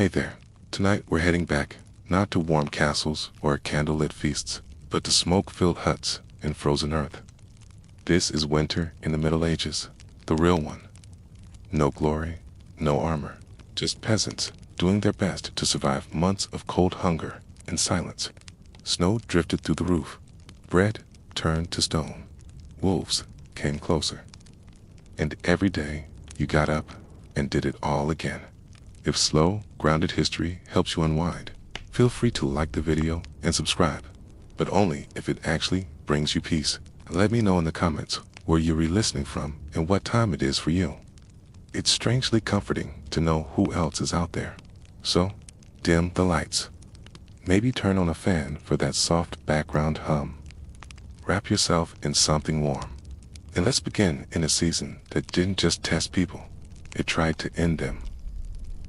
Hey there. Tonight we're heading back, not to warm castles or candlelit feasts, but to smoke-filled huts in frozen earth. This is winter in the Middle Ages, the real one. No glory, no armor, just peasants doing their best to survive months of cold hunger and silence. Snow drifted through the roof. Bread turned to stone. Wolves came closer. And every day you got up and did it all again. If slow, grounded history helps you unwind, feel free to like the video and subscribe, but only if it actually brings you peace. Let me know in the comments where you're re-listening from and what time it is for you. It's strangely comforting to know who else is out there. So, dim the lights. Maybe turn on a fan for that soft background hum. Wrap yourself in something warm. And let's begin in a season that didn't just test people, it tried to end them.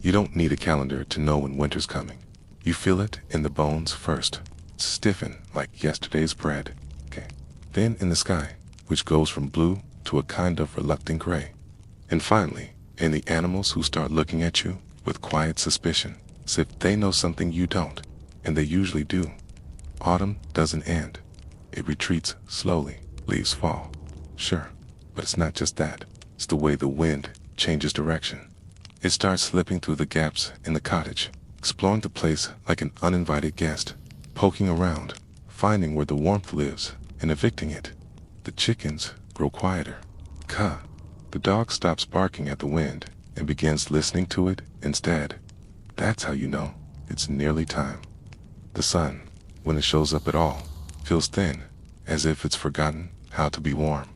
You don't need a calendar to know when winter's coming. You feel it in the bones first. Stiffen like yesterday's bread. Okay. Then in the sky, which goes from blue to a kind of reluctant gray. And finally, in the animals who start looking at you with quiet suspicion, as if they know something you don't, and they usually do. Autumn doesn't end. It retreats slowly. Leaves fall. Sure, but it's not just that. It's the way the wind changes direction. It starts slipping through the gaps in the cottage, exploring the place like an uninvited guest, poking around, finding where the warmth lives, and evicting it. The chickens grow quieter. Caw. The dog stops barking at the wind and begins listening to it instead. That's how you know it's nearly time. The sun, when it shows up at all, feels thin, as if it's forgotten how to be warm.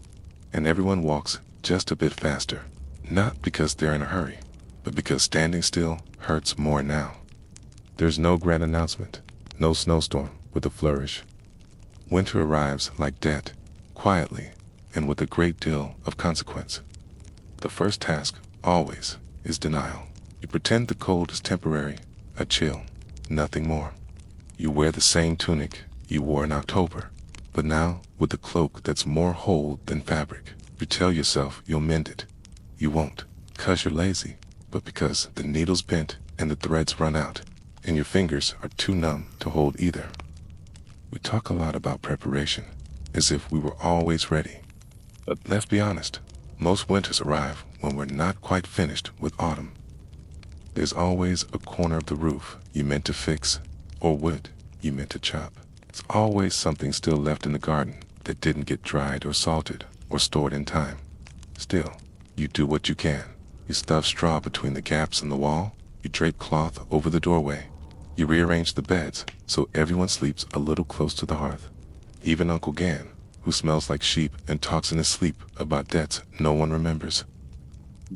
And everyone walks just a bit faster, not because they're in a hurry, but because standing still hurts more now. There's no grand announcement, no snowstorm with a flourish. Winter arrives like death, quietly, and with a great deal of consequence. The first task, always, is denial. You pretend the cold is temporary, a chill, nothing more. You wear the same tunic you wore in October, but now with a cloak that's more whole than fabric. You tell yourself you'll mend it. You won't, 'cause you're lazy, but because the needle's bent and the threads run out, and your fingers are too numb to hold either. We talk a lot about preparation, as if we were always ready. But let's be honest, most winters arrive when we're not quite finished with autumn. There's always a corner of the roof you meant to fix, or wood you meant to chop. There's always something still left in the garden that didn't get dried or salted or stored in time. Still, you do what you can. You stuff straw between the gaps in the wall, you drape cloth over the doorway, you rearrange the beds so everyone sleeps a little close to the hearth. Even Uncle Gan, who smells like sheep and talks in his sleep about debts no one remembers.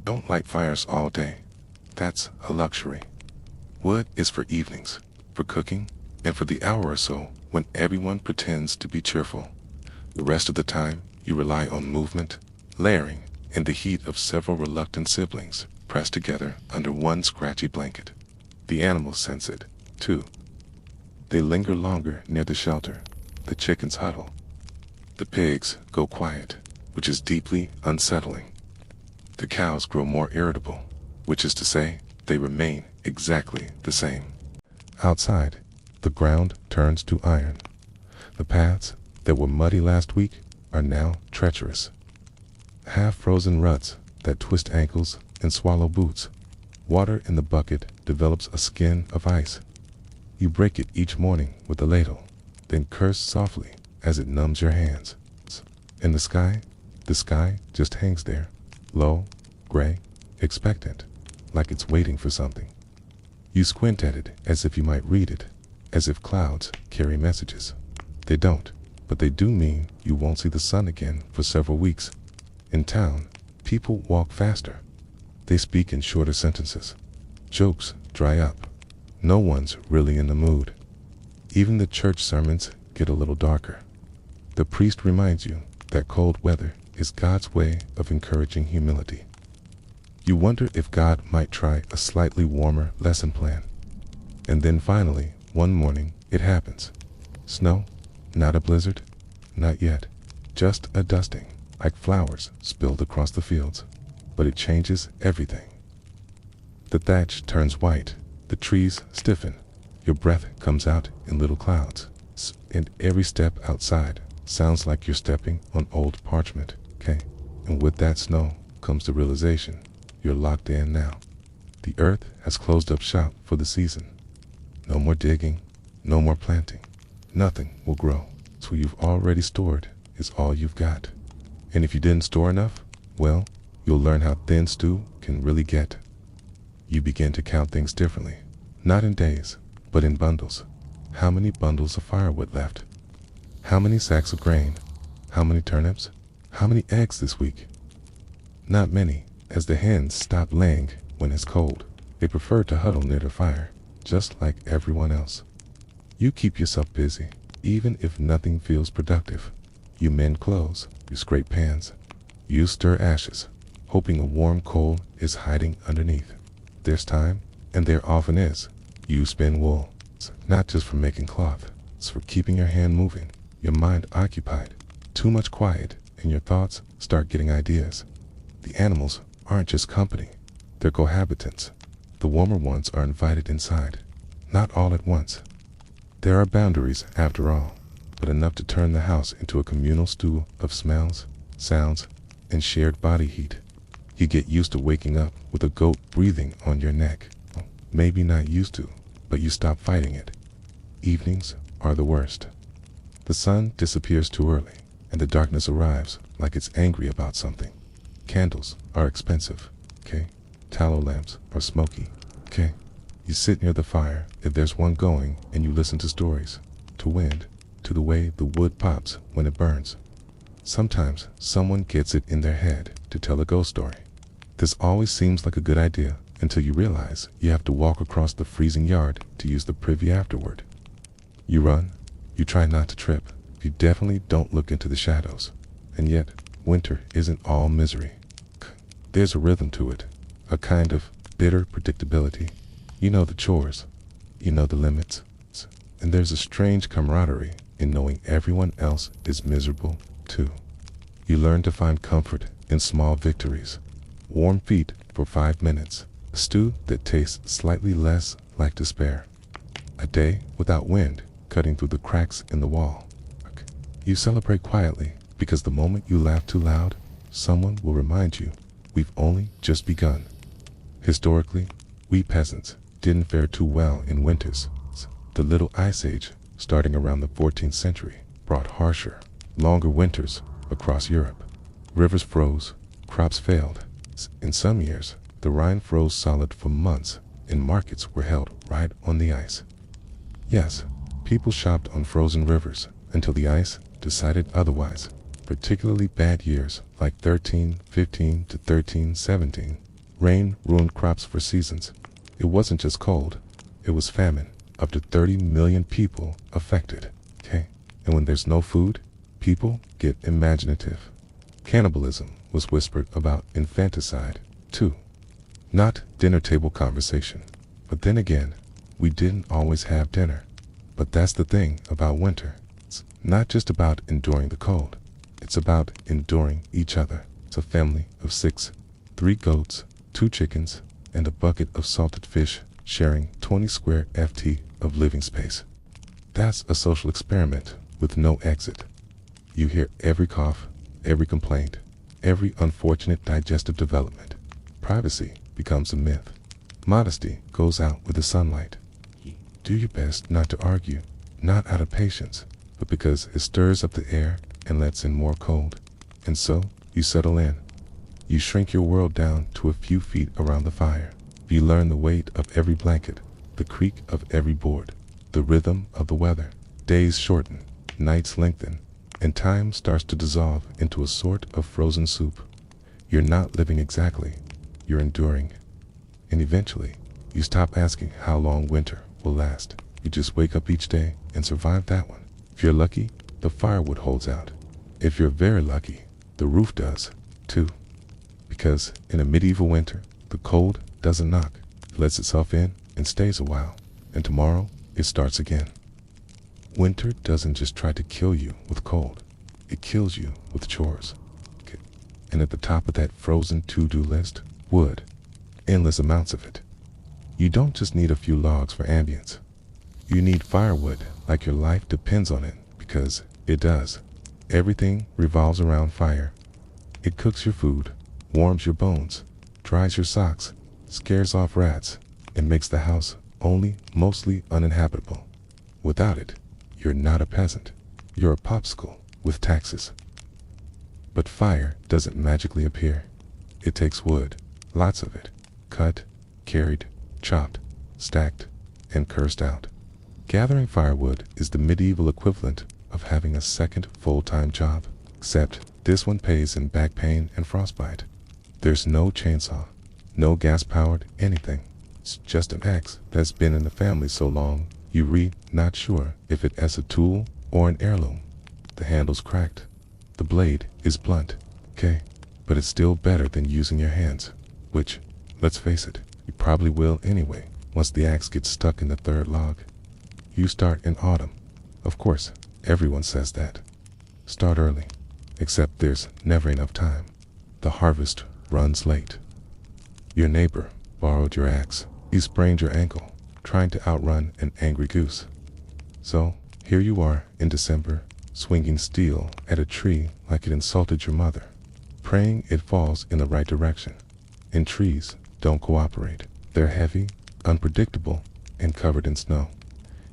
Don't light fires all day. That's a luxury. Wood is for evenings, for cooking, and for the hour or so when everyone pretends to be cheerful. The rest of the time, you rely on movement, layering, and the heat of several reluctant siblings pressed together under one scratchy blanket. The animals sense it, too. They linger longer near the shelter. The chickens huddle. The pigs go quiet, which is deeply unsettling. The cows grow more irritable, which is to say, they remain exactly the same. Outside, the ground turns to iron. The paths that were muddy last week are now treacherous. Half-frozen ruts that twist ankles and swallow boots. Water in the bucket develops a skin of ice. You break it each morning with a ladle, then curse softly as it numbs your hands. And the sky just hangs there, low, gray, expectant, like it's waiting for something. You squint at it as if you might read it, as if clouds carry messages. They don't, but they do mean you won't see the sun again for several weeks. In town, people walk faster. They speak in shorter sentences. Jokes dry up. No one's really in the mood. Even the church sermons get a little darker. The priest reminds you that cold weather is God's way of encouraging humility. You wonder if God might try a slightly warmer lesson plan. And then finally, one morning, it happens. Snow, not a blizzard, not yet, just a dusting, like flowers spilled across the fields. But it changes everything. The thatch turns white, The trees stiffen. Your breath comes out in little clouds. And every step outside sounds like you're stepping on old parchment. Okay? And with that snow comes the realization you're locked in now. The earth has closed up shop for the season. No more digging, no more planting. Nothing will grow. So you've already stored is all you've got. And if you didn't store enough, well, you'll learn how thin stew can really get. You begin to count things differently. Not in days, but in bundles. How many bundles of firewood left? How many sacks of grain? How many turnips? How many eggs this week? Not many, as the hens stop laying when it's cold. They prefer to huddle near the fire, just like everyone else. You keep yourself busy, even if nothing feels productive. You mend clothes, you scrape pans, you stir ashes, hoping a warm coal is hiding underneath. There's time, and there often is. You spin wool. It's not just for making cloth, it's for keeping your hand moving, your mind occupied. Too much quiet, and your thoughts start getting ideas. The animals aren't just company, they're cohabitants. The warmer ones are invited inside, not all at once. There are boundaries, after all, but enough to turn the house into a communal stew of smells, sounds, and shared body heat. You get used to waking up with a goat breathing on your neck. Maybe not used to, but you stop fighting it. Evenings are the worst. The sun disappears too early, and the darkness arrives like it's angry about something. Candles are expensive, okay? Tallow lamps are smoky, okay? You sit near the fire, if there's one going, and you listen to stories, to wind, to the way the wood pops when it burns. Sometimes someone gets it in their head to tell a ghost story. This always seems like a good idea until you realize you have to walk across the freezing yard to use the privy afterward. You run, you try not to trip, you definitely don't look into the shadows. And yet, winter isn't all misery. There's a rhythm to it, a kind of bitter predictability. You know the chores, you know the limits, and there's a strange camaraderie in knowing everyone else is miserable too. You learn to find comfort in small victories. Warm feet for 5 minutes, a stew that tastes slightly less like despair. A day without wind cutting through the cracks in the wall. You celebrate quietly because the moment you laugh too loud, someone will remind you we've only just begun. Historically, we peasants didn't fare too well in winters. The Little Ice Age, starting around the 14th century, brought harsher, longer winters across Europe. Rivers froze, crops failed. In some years, the Rhine froze solid for months, and markets were held right on the ice. Yes, people shopped on frozen rivers until the ice decided otherwise. Particularly bad years like 1315 to 1317. Rain ruined crops for seasons. It wasn't just cold, it was famine. Up to 30 million people affected. Okay? And when there's no food, people get imaginative. Cannibalism was whispered about infanticide, too. Not dinner table conversation. But then again, we didn't always have dinner. But that's the thing about winter. It's not just about enduring the cold. It's about enduring each other. It's a family of 6, 3 goats, 2 chickens, and a bucket of salted fish sharing 20 square ft of living space. That's a social experiment with no exit. You hear every cough, every complaint, every unfortunate digestive development. Privacy becomes a myth. Modesty goes out with the sunlight. Do your best not to argue, not out of patience, but because it stirs up the air and lets in more cold. And so, you settle in. You shrink your world down to a few feet around the fire. You learn the weight of every blanket, the creak of every board, the rhythm of the weather. Days shorten, nights lengthen, and time starts to dissolve into a sort of frozen soup. You're not living exactly, you're enduring. And eventually, you stop asking how long winter will last. You just wake up each day and survive that one. If you're lucky, the firewood holds out. If you're very lucky, the roof does, too. Because in a medieval winter, the cold doesn't knock. It lets itself in and stays a while. And tomorrow, it starts again. Winter doesn't just try to kill you with cold. It kills you with chores. And at the top of that frozen to-do list, wood. Endless amounts of it. You don't just need a few logs for ambience. You need firewood like your life depends on it, because it does. Everything revolves around fire. It cooks your food, warms your bones, dries your socks, scares off rats, and makes the house only mostly uninhabitable. Without it, you're not a peasant. You're a popsicle with taxes. But fire doesn't magically appear. It takes wood, lots of it, cut, carried, chopped, stacked, and cursed out. Gathering firewood is the medieval equivalent of having a second full-time job, except this one pays in back pain and frostbite. There's no chainsaw, no gas-powered anything. It's just an axe that's been in the family so long you not sure if it's a tool or an heirloom. The handle's cracked. The blade is blunt, okay, but it's still better than using your hands, which, let's face it, you probably will anyway once the axe gets stuck in the third log. You start in autumn. Of course, everyone says that. Start early, except there's never enough time. The harvest runs late. Your neighbor borrowed your axe. You sprained your ankle trying to outrun an angry goose. So, here you are in December, swinging steel at a tree like it insulted your mother, praying it falls in the right direction. And trees don't cooperate. They're heavy, unpredictable, and covered in snow.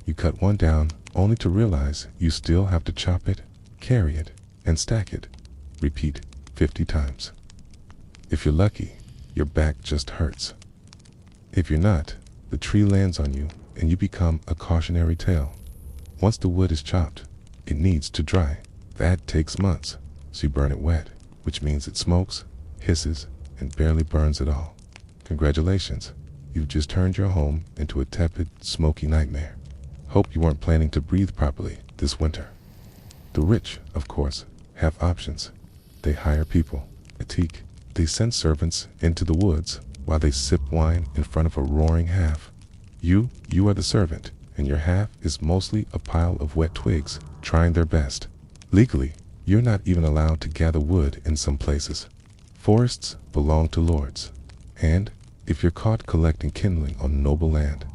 You cut one down only to realize you still have to chop it, carry it, and stack it. Repeat 50 times. If you're lucky, your back just hurts. If you're not, the tree lands on you and you become a cautionary tale. Once the wood is chopped, it needs to dry. That takes months, so you burn it wet, which means it smokes, hisses, and barely burns at all. Congratulations, you've just turned your home into a tepid, smoky nightmare. Hope you weren't planning to breathe properly this winter. The rich, of course, have options. They hire people, etique. They send servants into the woods while they sip wine in front of a roaring half. You are the servant, and your half is mostly a pile of wet twigs trying their best. Legally, you're not even allowed to gather wood in some places. Forests belong to lords, and if you're caught collecting kindling on noble land,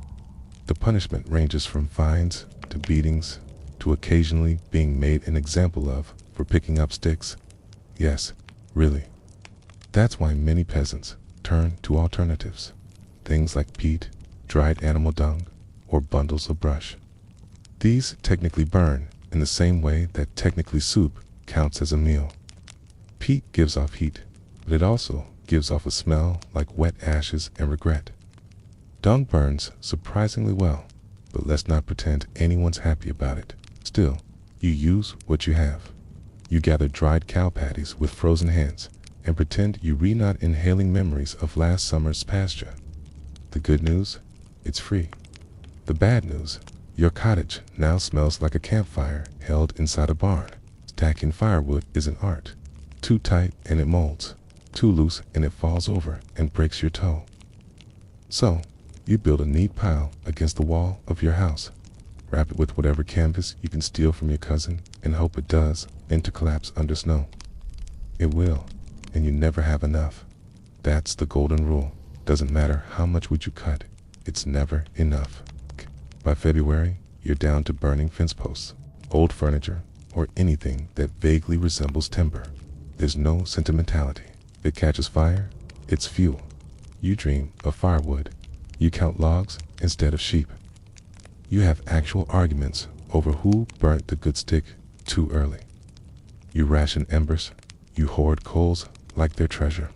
the punishment ranges from fines to beatings to occasionally being made an example of for picking up sticks. Yes, really. That's why many peasants turn to alternatives, things like peat, dried animal dung, or bundles of brush. These technically burn in the same way that technically soup counts as a meal. Peat gives off heat, but it also gives off a smell like wet ashes and regret. Dung burns surprisingly well, but let's not pretend anyone's happy about it. Still, you use what you have. You gather dried cow patties with frozen hands and pretend you're not inhaling memories of last summer's pasture. The good news? It's free. The bad news? Your cottage now smells like a campfire held inside a barn. Stacking firewood is an art. Too tight and it molds. Too loose and it falls over and breaks your toe. So, you build a neat pile against the wall of your house. Wrap it with whatever canvas you can steal from your cousin and hope it does and to collapse under snow. It will, and you never have enough. That's the golden rule. Doesn't matter how much wood you cut, it's never enough. By February, you're down to burning fence posts, old furniture, or anything that vaguely resembles timber. There's no sentimentality. If it catches fire, it's fuel. You dream of firewood. You count logs instead of sheep. You have actual arguments over who burnt the good stick too early. You ration embers. You hoard coals like they're treasure.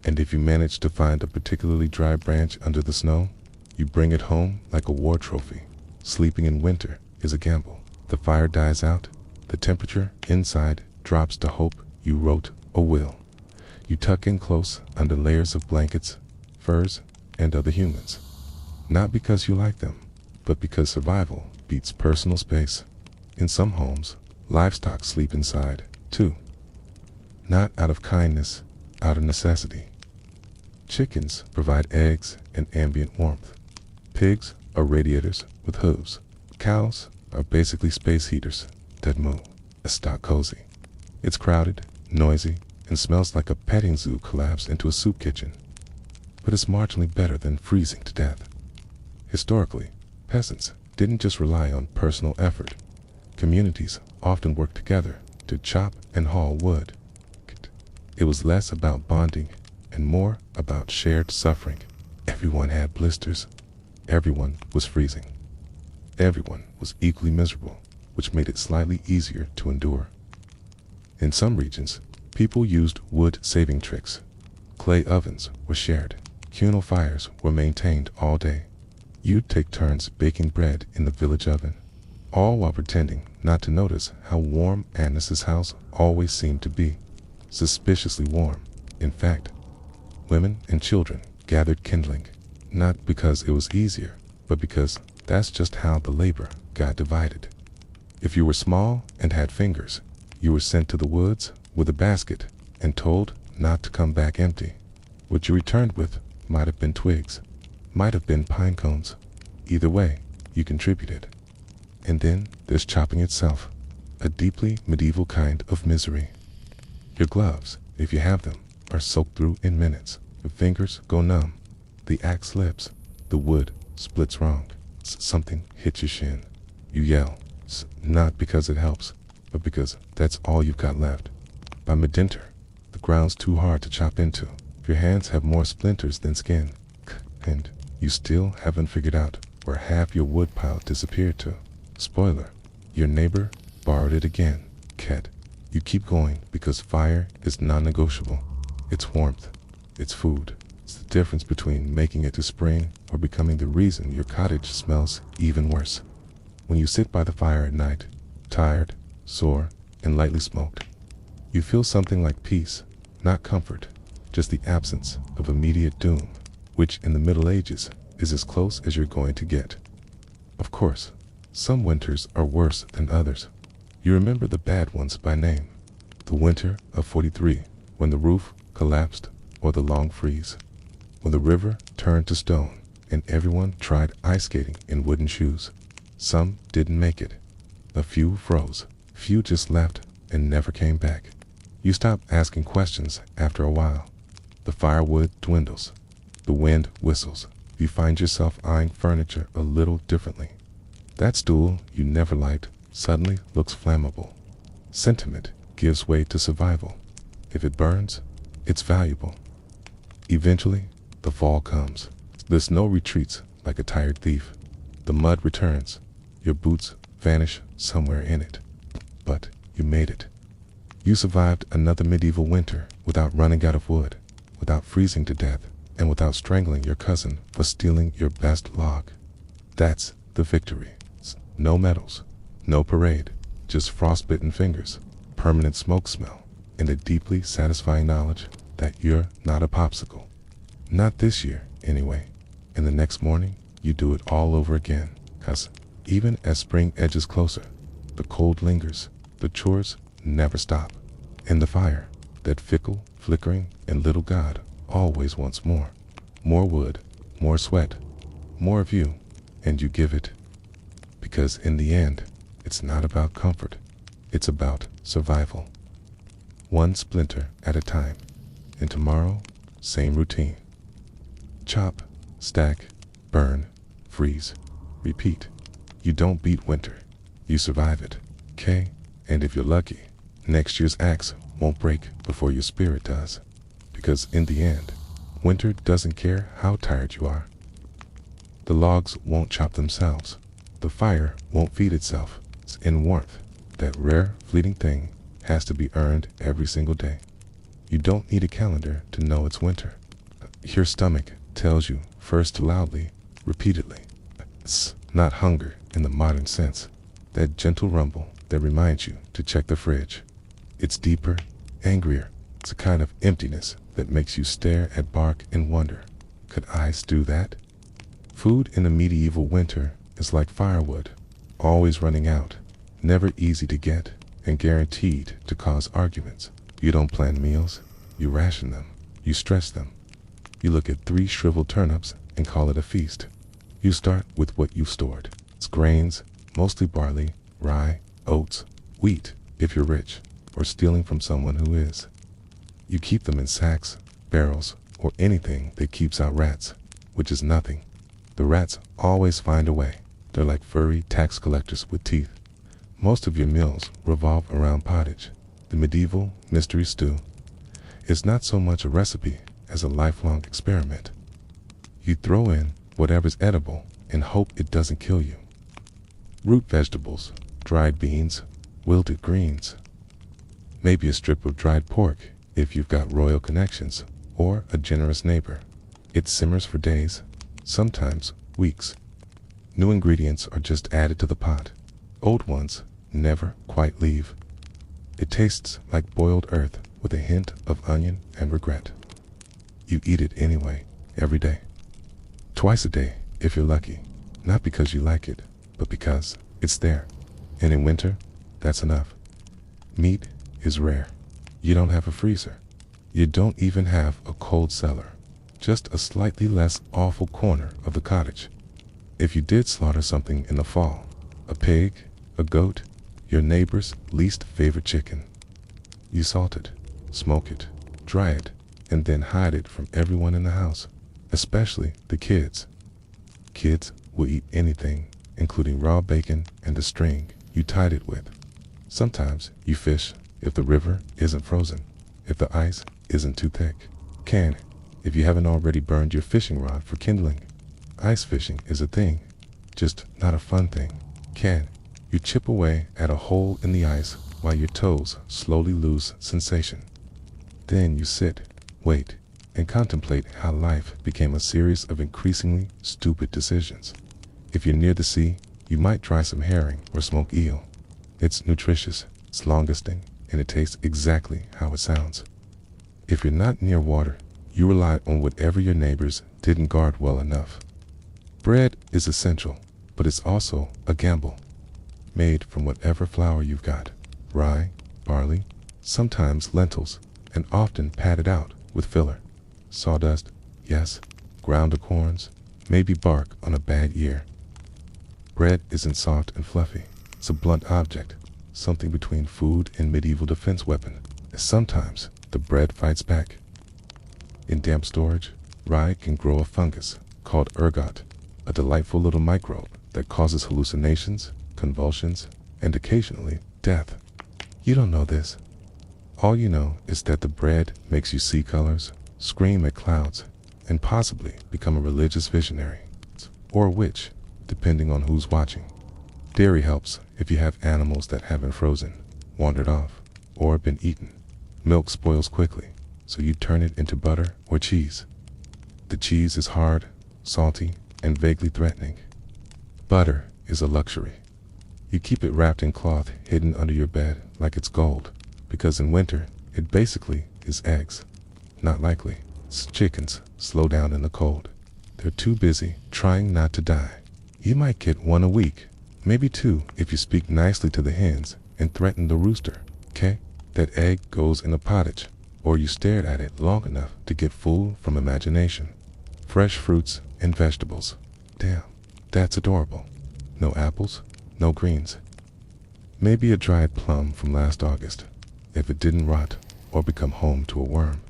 And if you manage to find a particularly dry branch under the snow, you bring it home like a war trophy. Sleeping in winter is a gamble. The fire dies out. The temperature inside drops to hope you wrote a will. You tuck in close under layers of blankets, furs, and other humans. Not because you like them, but because survival beats personal space. In some homes, livestock sleep inside, too. Not out of kindness, out of necessity. Chickens provide eggs and ambient warmth. Pigs are radiators with hooves. Cows are basically space heaters that move. A stock cozy. It's crowded, noisy, and smells like a petting zoo collapsed into a soup kitchen. But it's marginally better than freezing to death. Historically, peasants didn't just rely on personal effort. Communities often worked together to chop and haul wood. It was less about bonding and more about shared suffering. Everyone had blisters. Everyone was freezing. Everyone was equally miserable, which made it slightly easier to endure. In some regions, people used wood-saving tricks. Clay ovens were shared. Communal fires were maintained all day. You'd take turns baking bread in the village oven, all while pretending not to notice how warm Agnes's house always seemed to be. Suspiciously warm. In fact, women and children gathered kindling, not because it was easier, but because that's just how the labor got divided. If you were small and had fingers, you were sent to the woods with a basket and told not to come back empty. What you returned with might have been twigs, might have been pine cones. Either way, you contributed. And then there's chopping itself, a deeply medieval kind of misery. Your gloves, if you have them, are soaked through in minutes. Your fingers go numb. The axe slips. The wood splits wrong. Something hits your shin. You yell, not because it helps, but because that's all you've got left. By mid-winter, the ground's too hard to chop into. Your hands have more splinters than skin, and you still haven't figured out where half your wood pile disappeared to. Spoiler, your neighbor borrowed it again. Cat, you keep going because fire is non-negotiable. It's warmth. It's food. It's the difference between making it to spring or becoming the reason your cottage smells even worse. When you sit by the fire at night, tired, sore, and lightly smoked, you feel something like peace, not comfort, just the absence of immediate doom, which in the Middle Ages is as close as you're going to get. Of course, some winters are worse than others. You remember the bad ones by name. The winter of 43, when the roof collapsed, or the long freeze, when the river turned to stone and everyone tried ice skating in wooden shoes. Some didn't make it. A few froze. Few just left and never came back. You stop asking questions after a while. The firewood dwindles. The wind whistles. You find yourself eyeing furniture a little differently. That stool you never liked suddenly looks flammable. Sentiment gives way to survival. If it burns, it's valuable. Eventually, the fall comes. The snow retreats like a tired thief. The mud returns. Your boots vanish somewhere in it. But you made it. You survived another medieval winter without running out of wood, without freezing to death, and without strangling your cousin for stealing your best log. That's the victory. No medals, no parade, just frostbitten fingers, permanent smoke smell, and a deeply satisfying knowledge that you're not a popsicle. Not this year, anyway. And the next morning, you do it all over again. 'Cause even as spring edges closer, the cold lingers, the chores never stop. And the fire, that fickle, flickering, and little god, always wants more. More wood, more sweat, more of you, and you give it. Because in the end, it's not about comfort. It's about survival. One splinter at a time. And tomorrow, same routine. Chop, stack, burn, freeze, repeat. You don't beat winter. You survive it. Okay? And if you're lucky, next year's axe won't break before your spirit does. Because in the end, winter doesn't care how tired you are. The logs won't chop themselves. The fire won't feed itself. In warmth, that rare, fleeting thing has to be earned every single day. You don't need a calendar to know it's winter. Your stomach tells you first loudly, repeatedly. It's not hunger in the modern sense. That gentle rumble that reminds you to check the fridge. It's deeper, angrier. It's a kind of emptiness that makes you stare at bark and wonder, could ice do that? Food in a medieval winter is like firewood, always running out, never easy to get, and guaranteed to cause arguments. You don't plan meals, you ration them, you stress them. You look at 3 shriveled turnips and call it a feast. You start with what you've stored. It's grains, mostly barley, rye, oats, wheat, if you're rich, or stealing from someone who is. You keep them in sacks, barrels, or anything that keeps out rats, which is nothing. The rats always find a way. They're like furry tax collectors with teeth. Most of your meals revolve around pottage, the medieval mystery stew. It's not so much a recipe as a lifelong experiment. You throw in whatever's edible and hope it doesn't kill you. Root vegetables, dried beans, wilted greens. Maybe a strip of dried pork if you've got royal connections or a generous neighbor. It simmers for days, sometimes weeks. New ingredients are just added to the pot. Old ones never quite leave. It tastes like boiled earth with a hint of onion and regret. You eat it anyway, every day. Twice a day, if you're lucky. Not because you like it, but because it's there. And in winter, that's enough. Meat is rare. You don't have a freezer. You don't even have a cold cellar. Just a slightly less awful corner of the cottage. If you did slaughter something in the fall, a pig, a goat, your neighbor's least favorite chicken, you salt it, smoke it, dry it, and then hide it from everyone in the house, especially the kids. Kids will eat anything, including raw bacon and the string you tied it with. Sometimes you fish if the river isn't frozen, if the ice isn't too thick. Can, if you haven't already burned your fishing rod for kindling. Ice fishing is a thing, just not a fun thing. Can, you chip away at a hole in the ice while your toes slowly lose sensation. Then you sit, wait, and contemplate how life became a series of increasingly stupid decisions. If you're near the sea, you might try some herring or smoked eel. It's nutritious, it's long-lasting, and it tastes exactly how it sounds. If you're not near water, you rely on whatever your neighbors didn't guard well enough. Bread is essential, but it's also a gamble. Made from whatever flour you've got. Rye, barley, sometimes lentils, and often padded out with filler. Sawdust, yes, ground acorns, maybe bark on a bad year. Bread isn't soft and fluffy. It's a blunt object, something between food and medieval defense weapon. Sometimes the bread fights back. In damp storage, rye can grow a fungus called ergot, a delightful little microbe that causes hallucinations, convulsions, and occasionally death. You don't know this. All you know is that the bread makes you see colors, scream at clouds, and possibly become a religious visionary, or a witch, depending on who's watching. Dairy helps if you have animals that haven't frozen, wandered off, or been eaten. Milk spoils quickly, so you turn it into butter or cheese. The cheese is hard, salty, and vaguely threatening. Butter is a luxury. You keep it wrapped in cloth hidden under your bed like it's gold, because in winter, it basically is eggs. Not likely. Chickens slow down in the cold. They're too busy trying not to die. You might get one a week, maybe two if you speak nicely to the hens and threaten the rooster, okay? That egg goes in a pottage, or you stared at it long enough to get food from imagination. Fresh fruits and vegetables. Damn, that's adorable. No apples, no greens. Maybe a dried plum from last August, if it didn't rot or become home to a worm.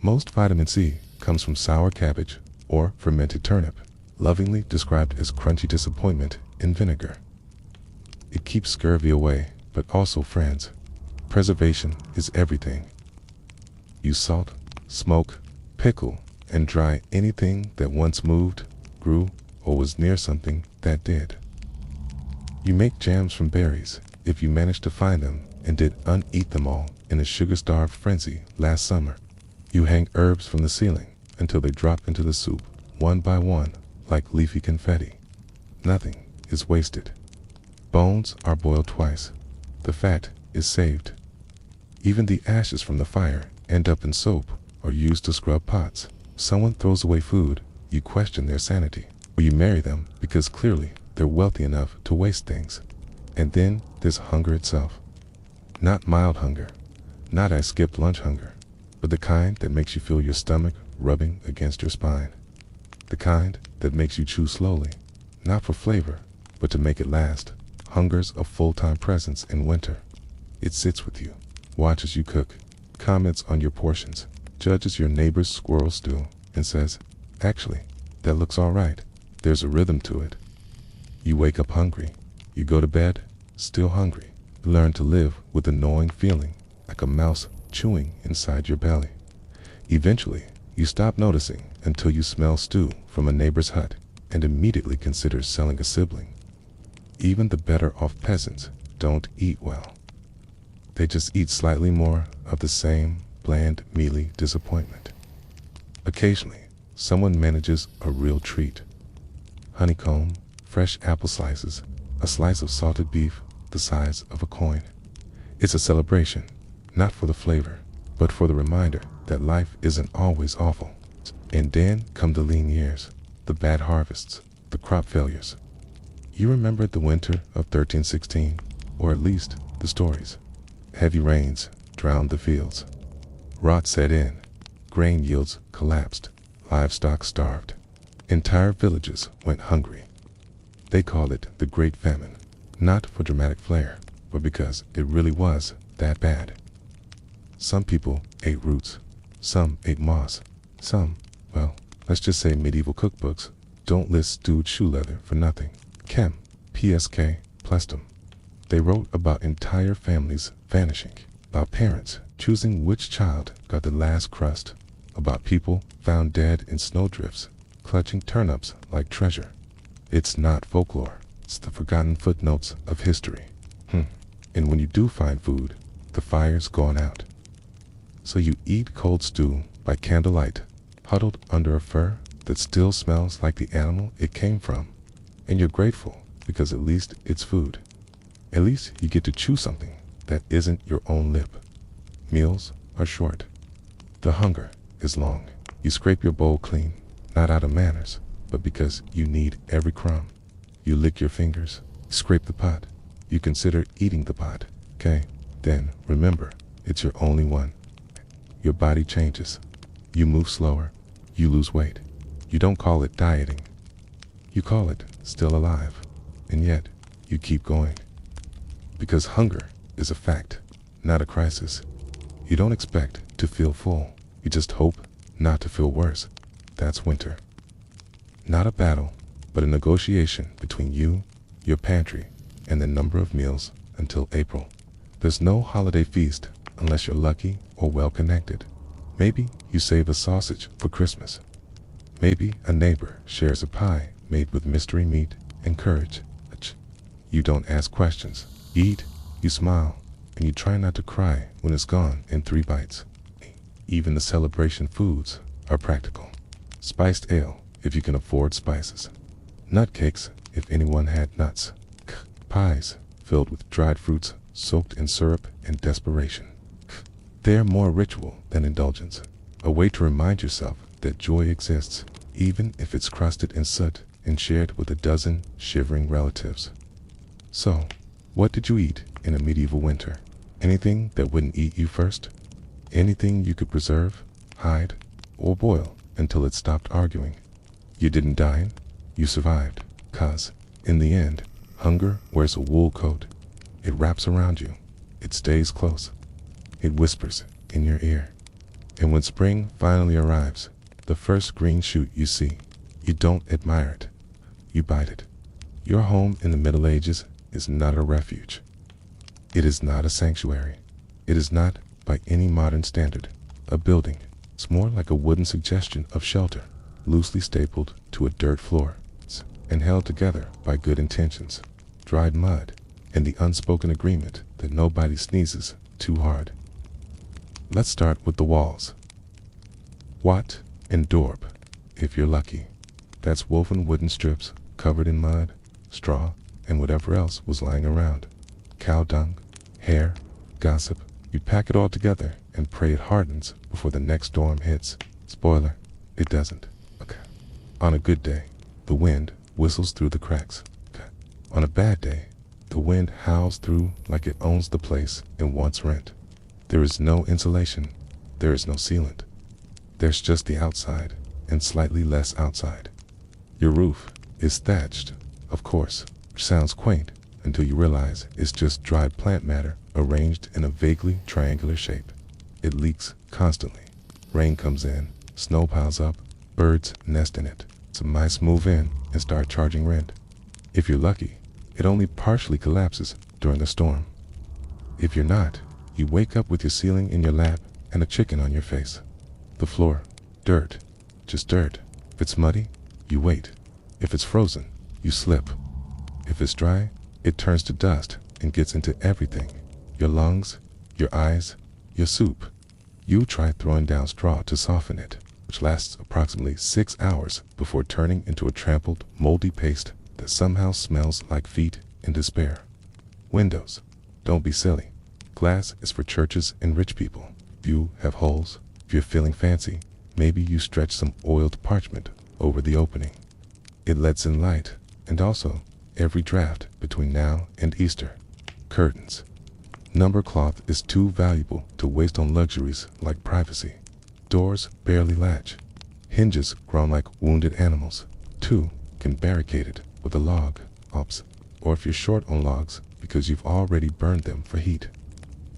Most vitamin C comes from sour cabbage or fermented turnip, lovingly described as crunchy disappointment in vinegar. It keeps scurvy away, but also friends. Preservation is everything. You salt, smoke, pickle, and dry anything that once moved, grew, or was near something that did. You make jams from berries, if you managed to find them and did uneat them all in a sugar-starved frenzy last summer. You hang herbs from the ceiling until they drop into the soup, one by one, like leafy confetti. Nothing is wasted. Bones are boiled twice. The fat is saved. Even the ashes from the fire end up in soap or used to scrub pots. Someone throws away food, you question their sanity, or you marry them because clearly they're wealthy enough to waste things. And then there's hunger itself. Not mild hunger, not I skipped lunch hunger, but the kind that makes you feel your stomach rubbing against your spine. The kind that makes you chew slowly, not for flavor, but to make it last. Hunger's a full-time presence in winter. It sits with you, watches you cook, comments on your portions, judges your neighbor's squirrel stew, and says, actually, that looks all right. There's a rhythm to it. You wake up hungry. You go to bed still hungry. You learn to live with a gnawing feeling, like a mouse chewing inside your belly. Eventually, you stop noticing until you smell stew from a neighbor's hut and immediately consider selling a sibling. Even the better off peasants don't eat well. They just eat slightly more of the same bland, mealy disappointment. Occasionally, someone manages a real treat. Honeycomb, fresh apple slices, a slice of salted beef the size of a coin. It's a celebration, not for the flavor, but for the reminder that life isn't always awful. And then come the lean years, the bad harvests, the crop failures. You remember the winter of 1316, or at least the stories. Heavy rains drowned the fields. Rot set in. Grain yields collapsed. Livestock starved. Entire villages went hungry. They called it the Great Famine, not for dramatic flair, but because it really was that bad. Some people ate roots. Some ate moss. Some, well, let's just say medieval cookbooks don't list stewed shoe leather for nothing. Chem, PSK, Plustum. They wrote about entire families vanishing, about parents choosing which child got the last crust, about people found dead in snowdrifts, clutching turnips like treasure. It's not folklore, it's the forgotten footnotes of history. And when you do find food, the fire's gone out. So you eat cold stew by candlelight, huddled under a fur that still smells like the animal it came from. And you're grateful because at least it's food. At least you get to chew something that isn't your own lip. Meals are short. The hunger is long. You scrape your bowl clean, not out of manners, but because you need every crumb. You lick your fingers, scrape the pot. You consider eating the pot, okay? Then remember, it's your only one. Your body changes. You move slower. You lose weight. You don't call it dieting. You call it still alive. And yet, you keep going. Because hunger is a fact, not a crisis. You don't expect to feel full. You just hope not to feel worse. That's winter. Not a battle, but a negotiation between you, your pantry, and the number of meals until April. There's no holiday feast unless you're lucky or well-connected. Maybe you save a sausage for Christmas. Maybe a neighbor shares a pie made with mystery meat and courage. You don't ask questions. You eat, you smile, and you try not to cry when it's gone in 3 bites. Even the celebration foods are practical. Spiced ale, if you can afford spices. Nut cakes, if anyone had nuts. Pies, filled with dried fruits soaked in syrup and desperation. They're more ritual than indulgence. A way to remind yourself that joy exists, even if it's crusted in soot and shared with a dozen shivering relatives. So, what did you eat in a medieval winter? Anything that wouldn't eat you first? Anything you could preserve, hide, or boil until it stopped arguing? You didn't die, you survived, 'cause, in the end, hunger wears a wool coat. It wraps around you. It stays close. It whispers in your ear. And when spring finally arrives, the first green shoot you see, you don't admire it. You bite it. Your home in the Middle Ages is not a refuge. It is not a sanctuary. It is not, by any modern standard, a building. It's more like a wooden suggestion of shelter, loosely stapled to a dirt floor, and held together by good intentions, dried mud, and the unspoken agreement that nobody sneezes too hard. Let's start with the walls. Wat and Dorp, if you're lucky. That's woven wooden strips covered in mud, straw, and whatever else was lying around. Cow dung, hair, gossip. You pack it all together and pray it hardens before the next storm hits. Spoiler, it doesn't. Okay. On a good day, the wind whistles through the cracks. Okay. On a bad day, the wind howls through like it owns the place and wants rent. There is no insulation. There is no sealant. There's just the outside and slightly less outside. Your roof is thatched, of course, which sounds quaint until you realize it's just dried plant matter arranged in a vaguely triangular shape. It leaks constantly. Rain comes in, snow piles up, birds nest in it. Some mice move in and start charging rent. If you're lucky, it only partially collapses during a storm. If you're not, you wake up with your ceiling in your lap and a chicken on your face. The floor, dirt, just dirt. If it's muddy, you wait. If it's frozen, you slip. If it's dry, it turns to dust and gets into everything. Your lungs, your eyes, your soup. You try throwing down straw to soften it, which lasts approximately 6 hours before turning into a trampled, moldy paste that somehow smells like feet in despair. Windows. Don't be silly. Glass is for churches and rich people. If you have holes, if you're feeling fancy, maybe you stretch some oiled parchment over the opening. It lets in light, and also every draft between now and Easter. Curtains. Number cloth is too valuable to waste on luxuries like privacy. Doors barely latch. Hinges groan like wounded animals. 2 can barricade it with a log, or if you're short on logs because you've already burned them for heat.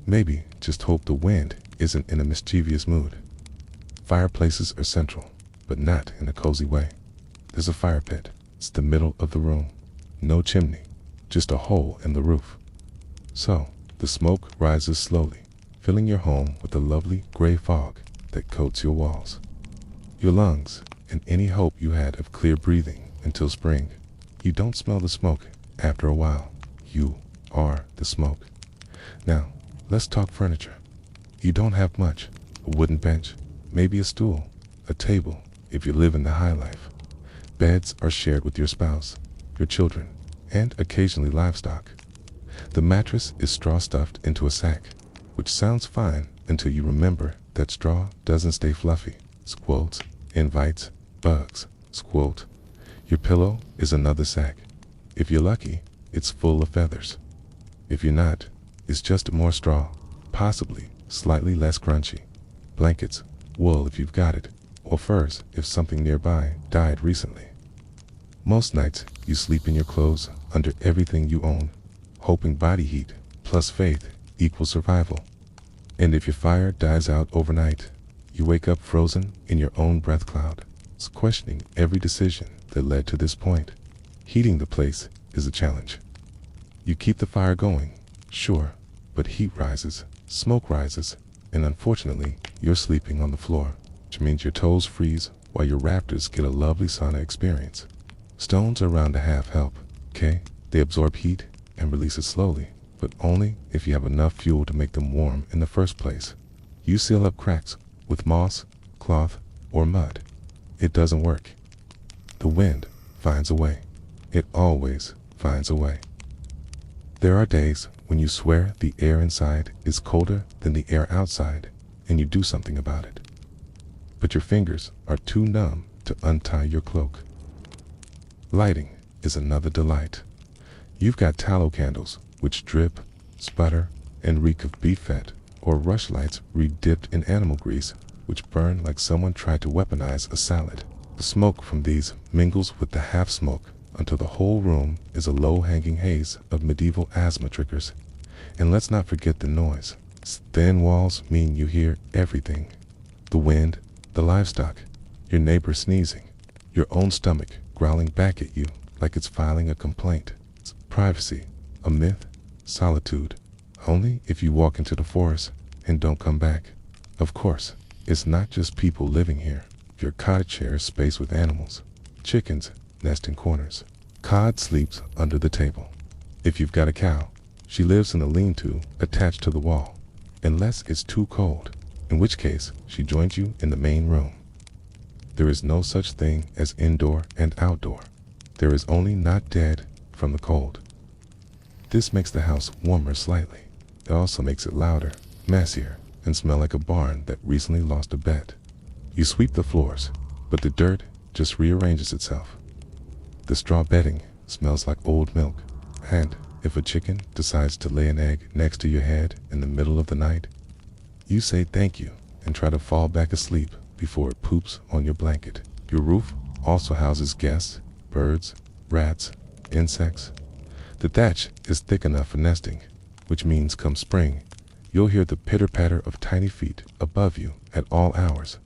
Maybe just hope the wind isn't in a mischievous mood. Fireplaces are central, but not in a cozy way. There's a fire pit. It's the middle of the room. No chimney, just a hole in the roof. So, the smoke rises slowly, filling your home with a lovely gray fog that coats your walls. Your lungs, and any hope you had of clear breathing until spring. You don't smell the smoke after a while. You are the smoke. Now, let's talk furniture. You don't have much. A wooden bench, maybe a stool, a table, if you live in the high life. Beds are shared with your spouse, your children, and occasionally livestock. The mattress is straw stuffed into a sack, which sounds fine until you remember that straw doesn't stay fluffy. Squirrels, invites, bugs. Squirrel. Your pillow is another sack. If you're lucky, it's full of feathers. If you're not, it's just more straw, possibly slightly less crunchy. Blankets, wool if you've got it, or furs if something nearby died recently. Most nights, you sleep in your clothes under everything you own, hoping body heat plus faith equals survival. And if your fire dies out overnight, you wake up frozen in your own breath cloud, questioning every decision that led to this point. Heating the place is a challenge. You keep the fire going, sure, but heat rises, smoke rises, and unfortunately, you're sleeping on the floor, which means your toes freeze while your rafters get a lovely sauna experience. Stones around a half help, okay? They absorb heat and release it slowly, but only if you have enough fuel to make them warm in the first place. You seal up cracks with moss, cloth, or mud. It doesn't work. The wind finds a way. It always finds a way. There are days when you swear the air inside is colder than the air outside, and you do something about it. But your fingers are too numb to untie your cloak. Lighting is another delight. You've got tallow candles, which drip, sputter, and reek of beef fat, or rush lights re-dipped in animal grease, which burn like someone tried to weaponize a salad. The smoke from these mingles with the half-smoke until the whole room is a low-hanging haze of medieval asthma triggers. And let's not forget the noise. Thin walls mean you hear everything. The wind, the livestock, your neighbor sneezing, your own stomach growling back at you like it's filing a complaint. It's privacy, a myth, solitude, only if you walk into the forest and don't come back. Of course, it's not just people living here. Your cottage shares space with animals. Chickens nest in corners. Cod sleeps under the table. If you've got a cow, she lives in a lean-to attached to the wall, unless it's too cold, in which case she joins you in the main room. There is no such thing as indoor and outdoor. There is only not dead from the cold. This makes the house warmer slightly. It also makes it louder, messier, and smell like a barn that recently lost a bet. You sweep the floors, but the dirt just rearranges itself. The straw bedding smells like old milk, and if a chicken decides to lay an egg next to your head in the middle of the night, you say thank you and try to fall back asleep before it poops on your blanket. Your roof also houses guests, birds, rats, insects. The thatch is thick enough for nesting, which means come spring, you'll hear the pitter-patter of tiny feet above you at all hours.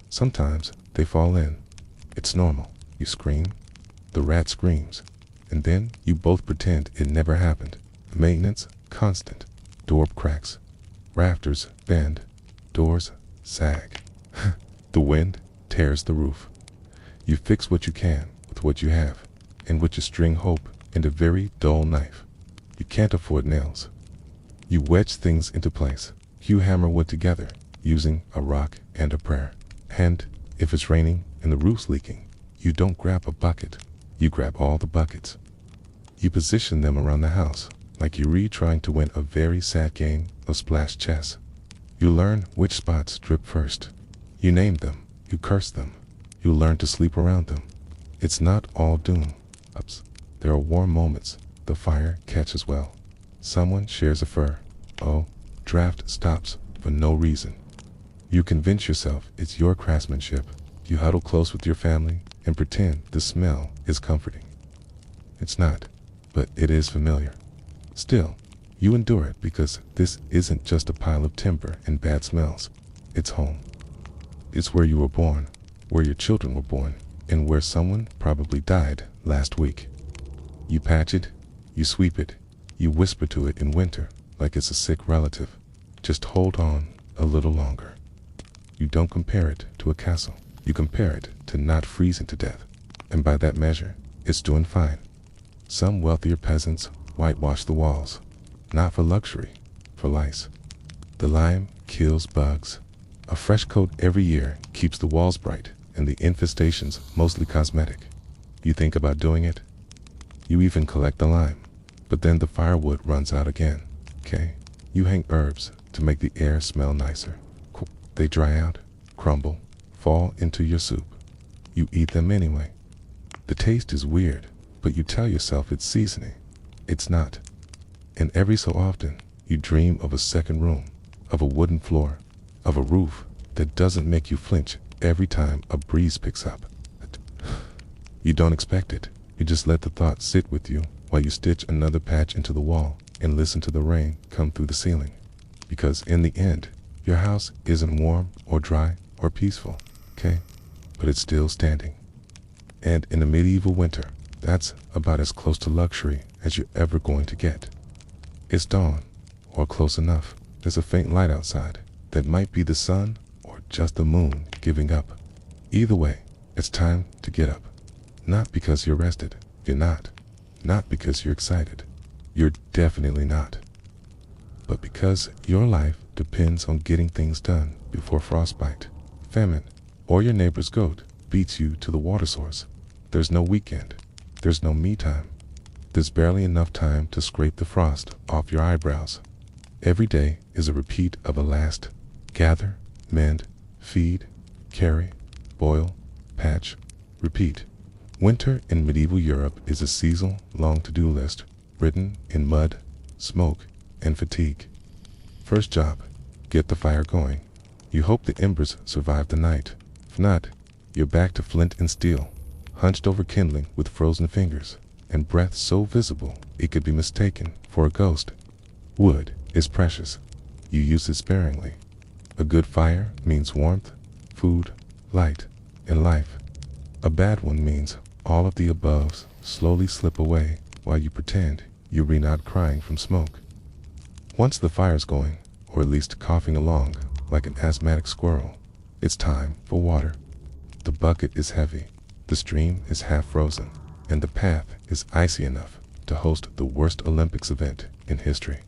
Sometimes they fall in. It's normal. You scream. The rat screams. And then you both pretend it never happened. Maintenance constant. Door cracks. Rafters bend. Doors sag. The wind tears the roof. You fix what you can with what you have, and with your string hope and a very dull knife. You can't afford nails. You wedge things into place. You hammer wood together using a rock and a prayer. And if it's raining and the roof's leaking, you don't grab a bucket. You grab all the buckets. You position them around the house like you're trying to win a very sad game of splash chess. You learn which spots drip first. You name them. You curse them. You learn to sleep around them. It's not all doom. There are warm moments. The fire catches well. Someone shares a fur. Oh, draft stops for no reason. You convince yourself it's your craftsmanship. You huddle close with your family and pretend the smell is comforting. It's not, but it is familiar. Still, you endure it because this isn't just a pile of timber and bad smells. It's home. It's where you were born, where your children were born, and where someone probably died last week. You patch it, you sweep it, you whisper to it in winter like it's a sick relative. Just hold on a little longer. You don't compare it to a castle. You compare it to not freezing to death. And by that measure, it's doing fine. Some wealthier peasants whitewash the walls, not for luxury, for lice. The lime kills bugs. A fresh coat every year keeps the walls bright and the infestations mostly cosmetic. You think about doing it. You even collect the lime. But then the firewood runs out again. Okay? You hang herbs to make the air smell nicer. They dry out, crumble, fall into your soup. You eat them anyway. The taste is weird, but you tell yourself it's seasoning. It's not. And every so often, you dream of a second room, of a wooden floor, of a roof that doesn't make you flinch every time a breeze picks up. You don't expect it. You just let the thought sit with you while you stitch another patch into the wall and listen to the rain come through the ceiling. Because in the end, your house isn't warm or dry or peaceful, okay? But it's still standing. And in a medieval winter, that's about as close to luxury as you're ever going to get. It's dawn, or close enough. There's a faint light outside that might be the sun or just the moon giving up. Either way, it's time to get up. Not because you're rested. You're not. Not because you're excited. You're definitely not. But because your life depends on getting things done before frostbite, famine, or your neighbor's goat beats you to the water source. There's no weekend. There's no me time. There's barely enough time to scrape the frost off your eyebrows. Every day is a repeat of a last gather, mend, feed, carry, boil, patch, repeat. Winter in medieval Europe is a season-long to-do list written in mud, smoke, and fatigue. First job, get the fire going. You hope the embers survive the night. If not, you're back to flint and steel, hunched over kindling with frozen fingers, and breath so visible it could be mistaken for a ghost. Wood is precious. You use it sparingly. A good fire means warmth, food, light, and life. A bad one means all of the aboves slowly slip away while you pretend you're not crying from smoke. Once the fire's going, or at least coughing along like an asthmatic squirrel, it's time for water. The bucket is heavy, the stream is half frozen, and the path is icy enough to host the worst Olympics event in history.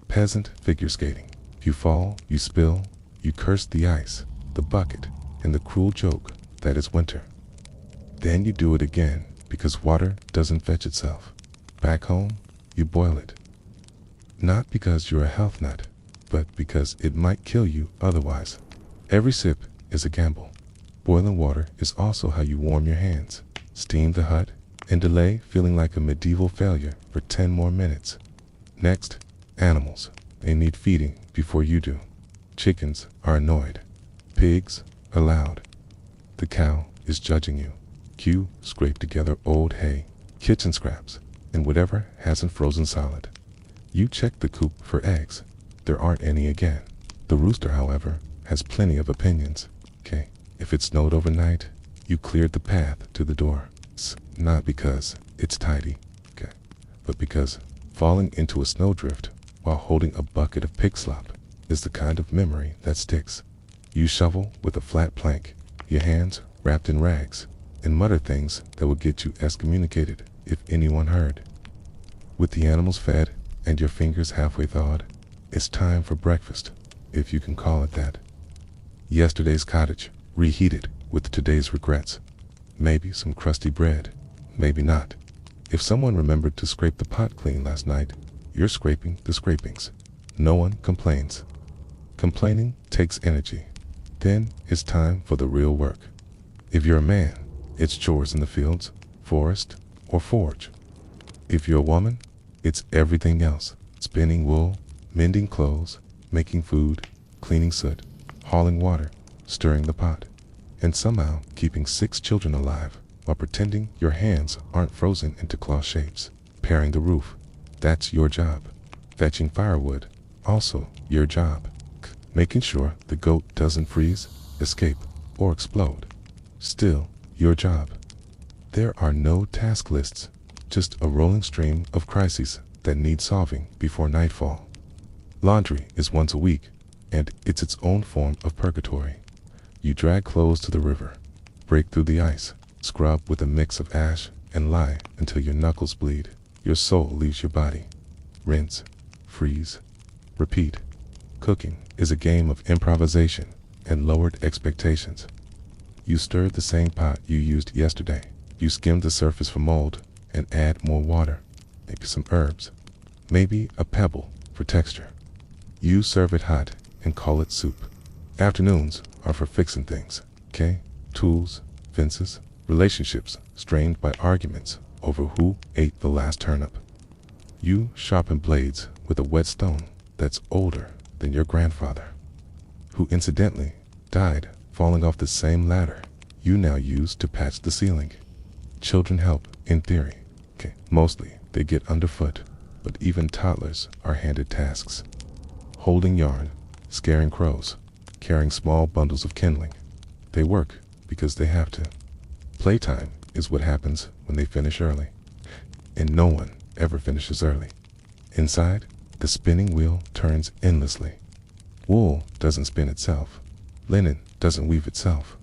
Peasant figure skating. You fall, you spill, you curse the ice, the bucket, and the cruel joke that is winter. Then you do it again because water doesn't fetch itself. Back home, you boil it. Not because you're a health nut, but because it might kill you otherwise. Every sip is a gamble. Boiling water is also how you warm your hands, steam the hut, and delay feeling like a medieval failure for 10 more minutes. Next, animals. They need feeding before you do. Chickens are annoyed. Pigs are loud. The cow is judging you. You scrape together old hay, kitchen scraps, and whatever hasn't frozen solid. You check the coop for eggs. There aren't any again. The rooster, however, has plenty of opinions. Okay, if it snowed overnight, you cleared the path to the door. Not because it's tidy, okay, but because falling into a snowdrift while holding a bucket of pig slop is the kind of memory that sticks. You shovel with a flat plank, your hands wrapped in rags, and mutter things that would get you excommunicated if anyone heard. With the animals fed and your fingers halfway thawed, it's time for breakfast, if you can call it that. Yesterday's cottage, reheated with today's regrets. Maybe some crusty bread, maybe not. If someone remembered to scrape the pot clean last night, you're scraping the scrapings. No one complains. Complaining takes energy. Then it's time for the real work. If you're a man, it's chores in the fields, forest, or forge. If you're a woman, it's everything else. Spinning wool, mending clothes, making food, cleaning soot, hauling water, stirring the pot, and somehow keeping 6 children alive while pretending your hands aren't frozen into claw shapes. Paring the roof, that's your job. Fetching firewood, also your job. Making sure the goat doesn't freeze, escape, or explode, still your job. There are no task lists, just a rolling stream of crises that need solving before nightfall. Laundry is once a week, and it's its own form of purgatory. You drag clothes to the river, break through the ice, scrub with a mix of ash and lye until your knuckles bleed. Your soul leaves your body. Rinse, freeze, repeat. Cooking is a game of improvisation and lowered expectations. You stir the same pot you used yesterday. You skim the surface for mold and add more water, maybe some herbs, maybe a pebble for texture. You serve it hot and call it soup. Afternoons are for fixing things, okay? Tools, fences, relationships strained by arguments over who ate the last turnip. You sharpen blades with a whetstone that's older than your grandfather, who incidentally died falling off the same ladder you now use to patch the ceiling. Children help, in theory. Okay, mostly they get underfoot, but even toddlers are handed tasks. Holding yarn, scaring crows, carrying small bundles of kindling. They work because they have to. Playtime is what happens when they finish early, and no one ever finishes early. Inside, the spinning wheel turns endlessly. Wool doesn't spin itself. Linen doesn't weave itself.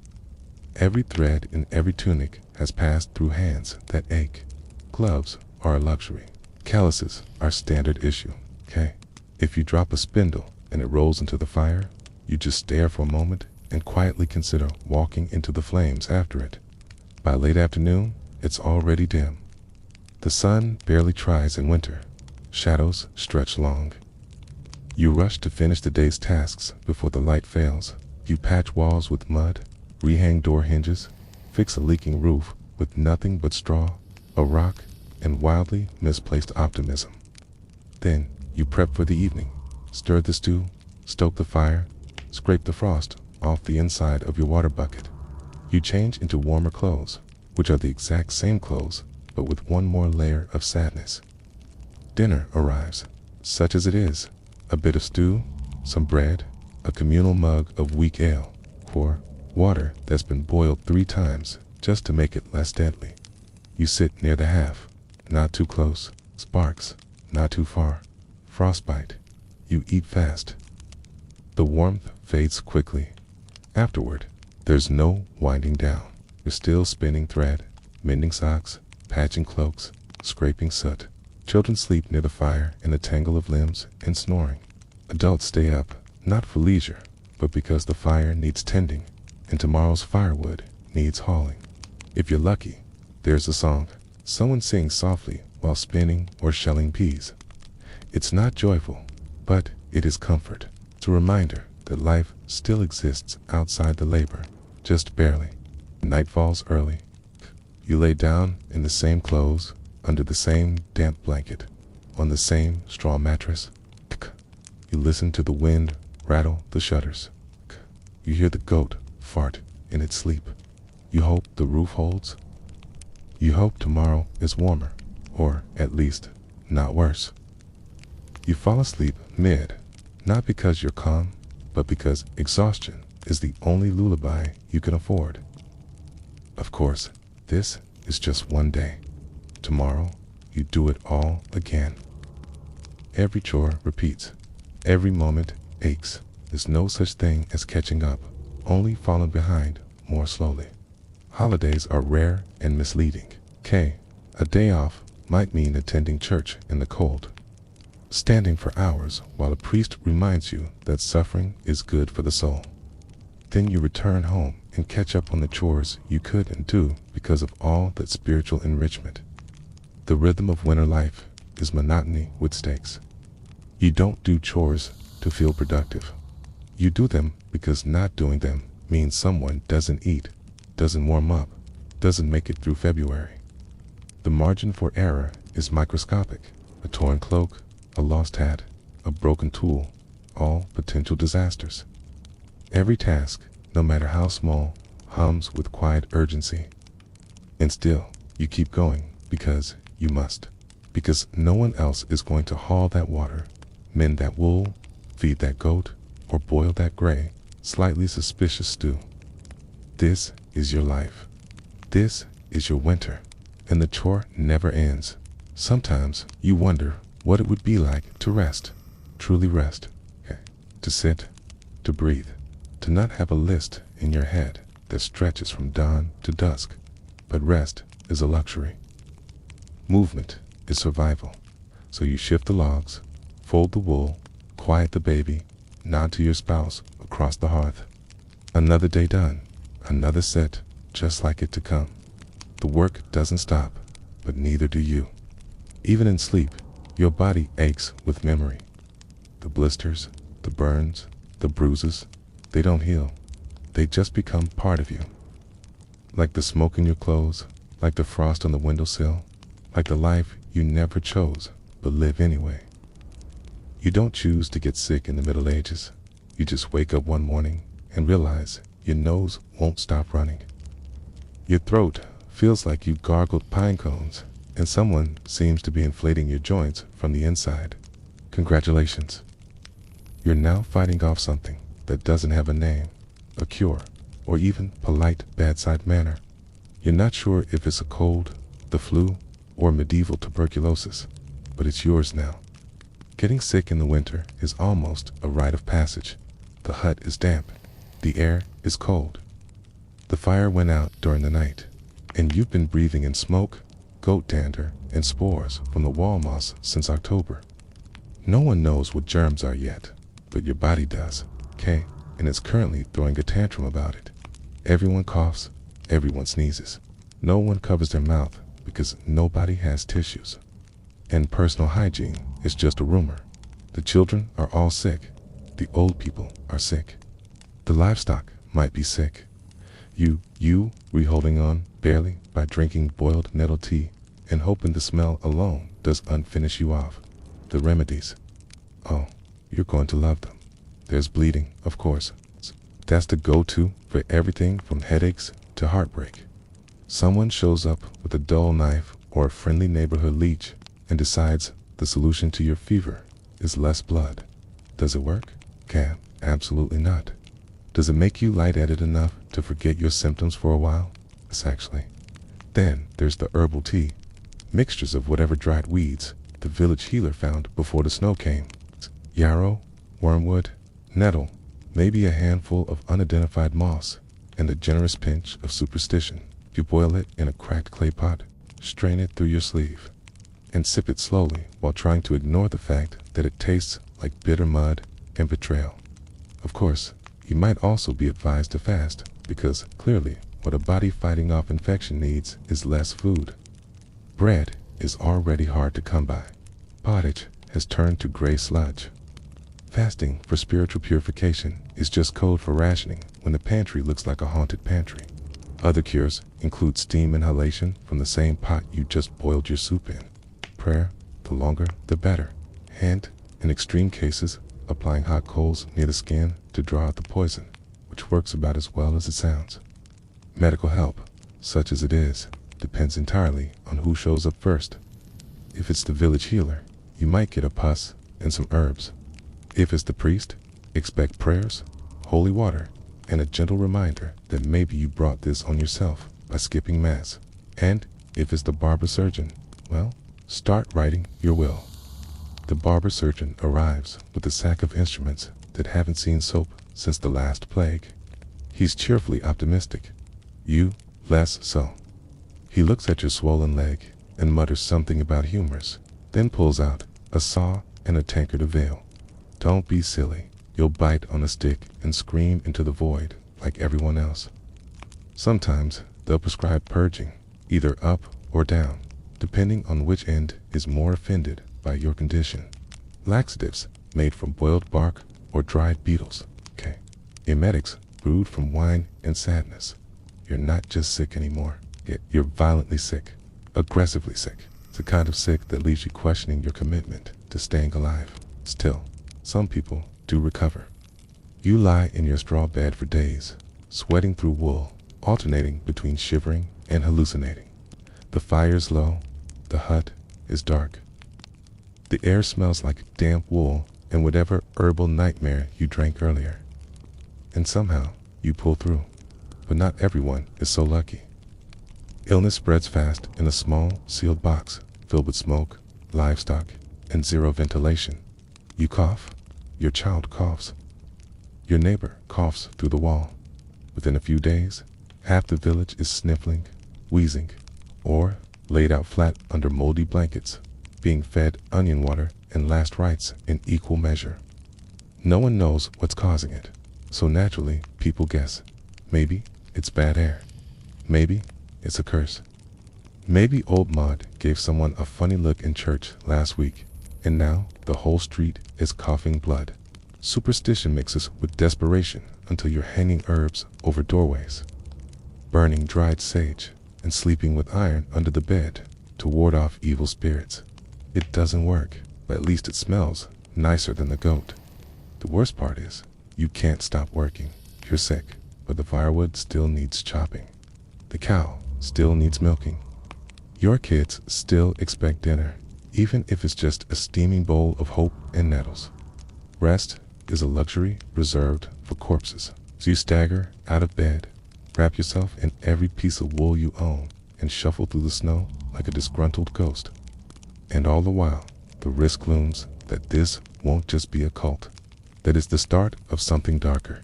Every thread in every tunic has passed through hands that ache. Gloves are a luxury. Calluses are standard issue, okay? If you drop a spindle and it rolls into the fire, you just stare for a moment and quietly consider walking into the flames after it. By late afternoon, it's already dim. The sun barely tries in winter. Shadows stretch long. You rush to finish the day's tasks before the light fails. You patch walls with mud, rehang door hinges, fix a leaking roof with nothing but straw, a rock, and wildly misplaced optimism. Then you prep for the evening, stir the stew, stoke the fire, scrape the frost off the inside of your water bucket. You change into warmer clothes, which are the exact same clothes, but with one more layer of sadness. Dinner arrives, such as it is, a bit of stew, some bread, a communal mug of weak ale, or water that's been boiled 3 times just to make it less deadly. You sit near the half, not too close, sparks, not too far, frostbite. You eat fast. The warmth fades quickly. Afterward, there's no winding down. You're still spinning thread, mending socks, patching cloaks, scraping soot. Children sleep near the fire in a tangle of limbs and snoring. Adults stay up, not for leisure, but because the fire needs tending and tomorrow's firewood needs hauling. If you're lucky, there's a song. Someone sings softly while spinning or shelling peas. It's not joyful, but it is comfort. It's a reminder that life still exists outside the labor, just barely. Night falls early. You lay down in the same clothes, under the same damp blanket, on the same straw mattress. You listen to the wind rattle the shutters. You hear the goat fart in its sleep. You hope the roof holds. You hope tomorrow is warmer, or at least not worse. You fall asleep mid, not because you're calm, but because exhaustion is the only lullaby you can afford. Of course, this is just one day. Tomorrow, you do it all again. Every chore repeats. Every moment aches. There's no such thing as catching up, only falling behind more slowly. Holidays are rare and misleading. A day off might mean attending church in the cold, standing for hours while a priest reminds you that suffering is good for the soul. Then you return home and catch up on the chores you couldn't do because of all that spiritual enrichment. The rhythm of winter life is monotony with stakes. You don't do chores to feel productive. You do them because not doing them means someone doesn't eat, doesn't warm up, doesn't make it through February. The margin for error is microscopic. A torn cloak, a lost hat, a broken tool, all potential disasters. Every task, no matter how small, hums with quiet urgency. And still, you keep going because you must. Because no one else is going to haul that water, mend that wool, feed that goat, or boil that gray, slightly suspicious stew. This is your life. This is your winter. And the chore never ends. Sometimes you wonder what it would be like to rest, truly rest, to sit, to breathe, to not have a list in your head that stretches from dawn to dusk. But rest is a luxury. Movement is survival. So you shift the logs, fold the wool, quiet the baby, nod to your spouse across the hearth. Another day done, another set, just like it to come. The work doesn't stop, but neither do you. Even in sleep, your body aches with memory. The blisters, the burns, the bruises, they don't heal. They just become part of you. Like the smoke in your clothes, like the frost on the windowsill, like the life you never chose, but live anyway. You don't choose to get sick in the Middle Ages. You just wake up one morning and realize your nose won't stop running. Your throat feels like you gargled pine cones, and someone seems to be inflating your joints from the inside. Congratulations. You're now fighting off something that doesn't have a name, a cure, or even polite bedside manner. You're not sure if it's a cold, the flu, or medieval tuberculosis, but it's yours now. Getting sick in the winter is almost a rite of passage. The hut is damp. The air is cold. The fire went out during the night, and you've been breathing in smoke, goat dander, and spores from the wall moss since October. No one knows what germs are yet, but your body does, and it's currently throwing a tantrum about it. Everyone coughs, everyone sneezes. No one covers their mouth because nobody has tissues. And personal hygiene is just a rumor. The children are all sick. The old people are sick. The livestock might be sick. You re-holding on barely by drinking boiled nettle tea and hoping the smell alone does unfinish you off. The remedies. Oh, you're going to love them. There's bleeding, of course. That's the go-to for everything from headaches to heartbreak. Someone shows up with a dull knife or a friendly neighborhood leech and decides the solution to your fever is less blood. Does it work? Absolutely not. Does it make you lightheaded enough to forget your symptoms for a while? Yes, actually. Then there's the herbal tea. Mixtures of whatever dried weeds the village healer found before the snow came. Yarrow, wormwood, nettle, maybe a handful of unidentified moss, and a generous pinch of superstition. You boil it in a cracked clay pot, strain it through your sleeve, and sip it slowly while trying to ignore the fact that it tastes like bitter mud and betrayal. Of course, you might also be advised to fast, because clearly what a body fighting off infection needs is less food. Bread is already hard to come by. Pottage has turned to gray sludge. Fasting for spiritual purification is just code for rationing when the pantry looks like a haunted pantry. Other cures include steam inhalation from the same pot you just boiled your soup in. Prayer, the longer the better. And, in extreme cases, applying hot coals near the skin to draw out the poison, which works about as well as it sounds. Medical help, such as it is, depends entirely on who shows up first. If it's the village healer, you might get a pus and some herbs. If it's the priest, expect prayers, holy water, and a gentle reminder that maybe you brought this on yourself by skipping mass. And If it's the barber surgeon, well, start writing your will. The barber surgeon arrives with a sack of instruments that haven't seen soap since the last plague. He's cheerfully optimistic. You, less so. He looks at your swollen leg and mutters something about humors, then pulls out a saw and a tankard of veil. Don't be silly. You'll bite on a stick and scream into the void like everyone else. Sometimes they'll prescribe purging, either up or down, depending on which end is more offended by your condition. Laxatives made from boiled bark or dried beetles. Okay. Emetics brewed from wine and sadness. You're not just sick anymore. You're violently sick, aggressively sick. It's the kind of sick that leaves you questioning your commitment to staying alive. Still, some people do recover. You lie in your straw bed for days, sweating through wool, alternating between shivering and hallucinating. The fire's low, the hut is dark. The air smells like damp wool and whatever herbal nightmare you drank earlier. And somehow you pull through. But not everyone is so lucky. Illness spreads fast in a small, sealed box filled with smoke, livestock, and zero ventilation. You cough, your child coughs, your neighbor coughs through the wall. Within a few days, half the village is sniffling, wheezing, or laid out flat under moldy blankets, being fed onion water and last rites in equal measure. No one knows what's causing it, so naturally people guess. Maybe it's bad air. Maybe it's a curse. Maybe old Maud gave someone a funny look in church last week, and now the whole street is coughing blood. Superstition mixes with desperation until you're hanging herbs over doorways, burning dried sage, and sleeping with iron under the bed to ward off evil spirits. It doesn't work, but at least it smells nicer than the goat. The worst part is, you can't stop working. You're sick, but the firewood still needs chopping. The cow still needs milking. Your kids still expect dinner, even if it's just a steaming bowl of hope and nettles. Rest is a luxury reserved for corpses. So you stagger out of bed, wrap yourself in every piece of wool you own, and shuffle through the snow like a disgruntled ghost. And all the while, the risk looms that this won't just be a cult, that it's the start of something darker.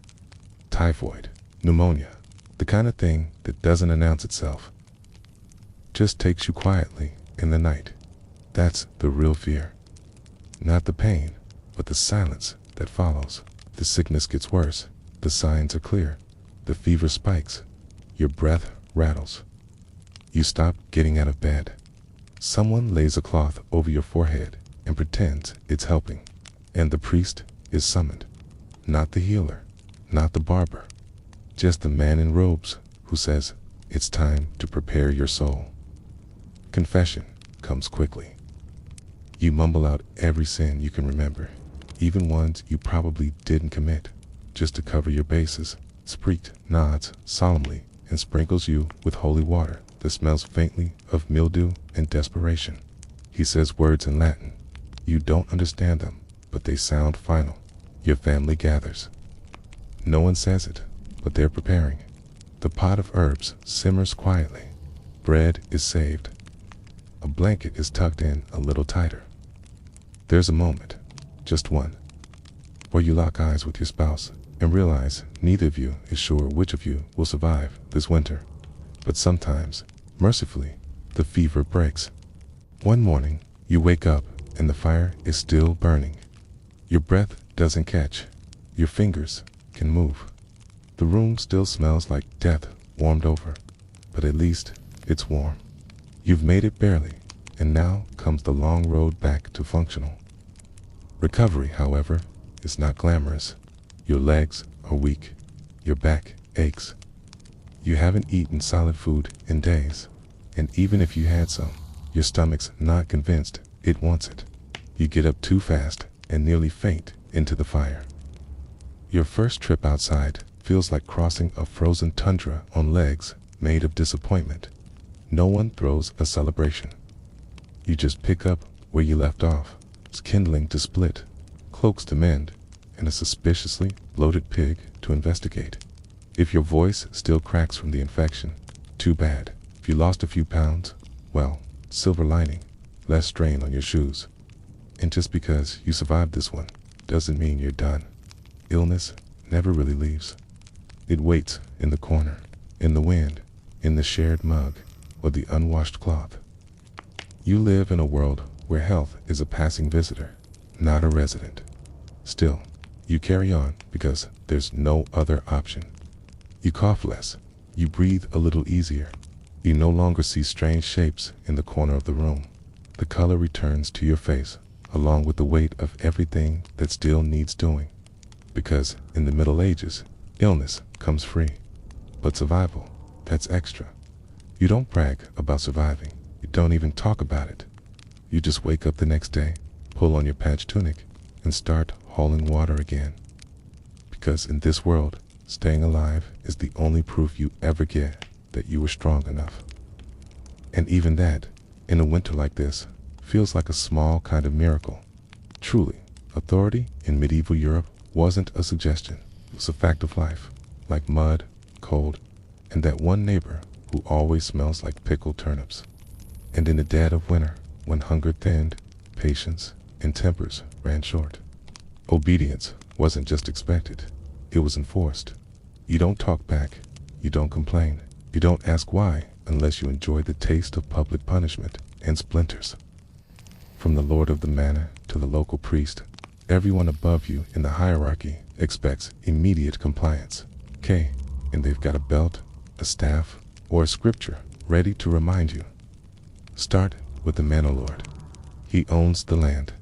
Typhoid, pneumonia, the kind of thing that doesn't announce itself, just takes you quietly in the night. That's the real fear. Not the pain, but the silence that follows. The sickness gets worse, the signs are clear, the fever spikes, your breath rattles. You stop getting out of bed. Someone lays a cloth over your forehead and pretends it's helping, and the priest is summoned. Not the healer, not the barber, just the man in robes who says, it's time to prepare your soul. Confession comes quickly. You mumble out every sin you can remember, even ones you probably didn't commit, just to cover your bases. Spreet nods solemnly and sprinkles you with holy water that smells faintly of mildew and desperation. He says words in Latin. You don't understand them, but they sound final. Your family gathers. No one says it, but they're preparing. The pot of herbs simmers quietly. Bread is saved. A blanket is tucked in a little tighter. There's a moment, just one, where you lock eyes with your spouse and realize neither of you is sure which of you will survive this winter. But sometimes, mercifully, the fever breaks. One morning, you wake up and the fire is still burning. Your breath doesn't catch. Your fingers can move. The room still smells like death warmed over, but at least it's warm. You've made it barely, and now comes the long road back to functional. Recovery, however, is not glamorous. Your legs are weak. Your back aches. You haven't eaten solid food in days, and even if you had some, your stomach's not convinced it wants it. You get up too fast and nearly faint into the fire. Your first trip outside feels like crossing a frozen tundra on legs made of disappointment. No one throws a celebration. You just pick up where you left off. It's kindling to split, cloaks to mend, and a suspiciously bloated pig to investigate. If your voice still cracks from the infection, too bad. If you lost a few pounds, Well, silver lining, less strain on your shoes. And just because you survived this one doesn't mean you're done. Illness never really leaves. It waits in the corner, in the wind, in the shared mug, or the unwashed cloth. You live in a world where health is a passing visitor, not a resident. Still, you carry on because there's no other option. You cough less. You breathe a little easier. You no longer see strange shapes in the corner of the room. The color returns to your face, along with the weight of everything that still needs doing. Because in the Middle Ages, illness comes free. But survival, that's extra. You don't brag about surviving. You don't even talk about it. You just wake up the next day, pull on your patched tunic, and start hauling water again. Because in this world, staying alive is the only proof you ever get that you were strong enough. And even that, in a winter like this, feels like a small kind of miracle. Truly, authority in medieval Europe wasn't a suggestion. It was a fact of life, like mud, cold, and that one neighbor who always smells like pickled turnips. And in the dead of winter, when hunger thinned, patience and tempers ran short, obedience wasn't just expected, it was enforced. You don't talk back, you don't complain, you don't ask why unless you enjoy the taste of public punishment and splinters. From the lord of the manor to the local priest, everyone above you in the hierarchy expects immediate compliance. Okay, and they've got a belt, a staff, or a scripture ready to remind you. Start with the manor lord. He owns the land.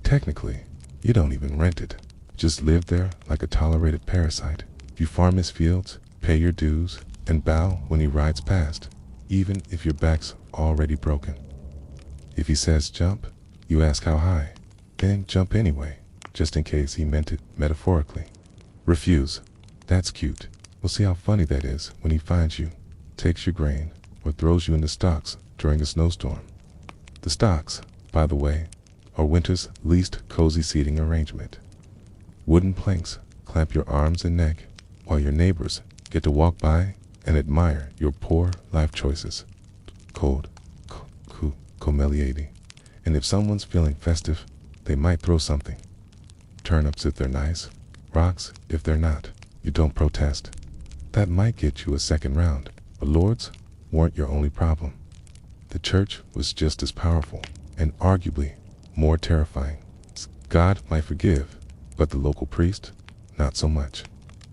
Technically, you don't even rent it. Just live there like a tolerated parasite. You farm his fields, pay your dues, and bow when he rides past, even if your back's already broken. If he says jump, you ask how high, then jump anyway, just in case he meant it metaphorically. Refuse. That's cute. We'll see how funny that is when he finds you, takes your grain, or throws you in the stocks during a snowstorm. The stocks, by the way, are winter's least cozy seating arrangement. Wooden planks clamp your arms and neck, while your neighbors get to walk by and admire your poor life choices. Cold, humiliating. And if someone's feeling festive, they might throw something. Turnips if they're nice, rocks if they're not. You don't protest. That might get you a second round, but lords weren't your only problem. The church was just as powerful, and arguably more terrifying. God might forgive, but the local priest, not so much.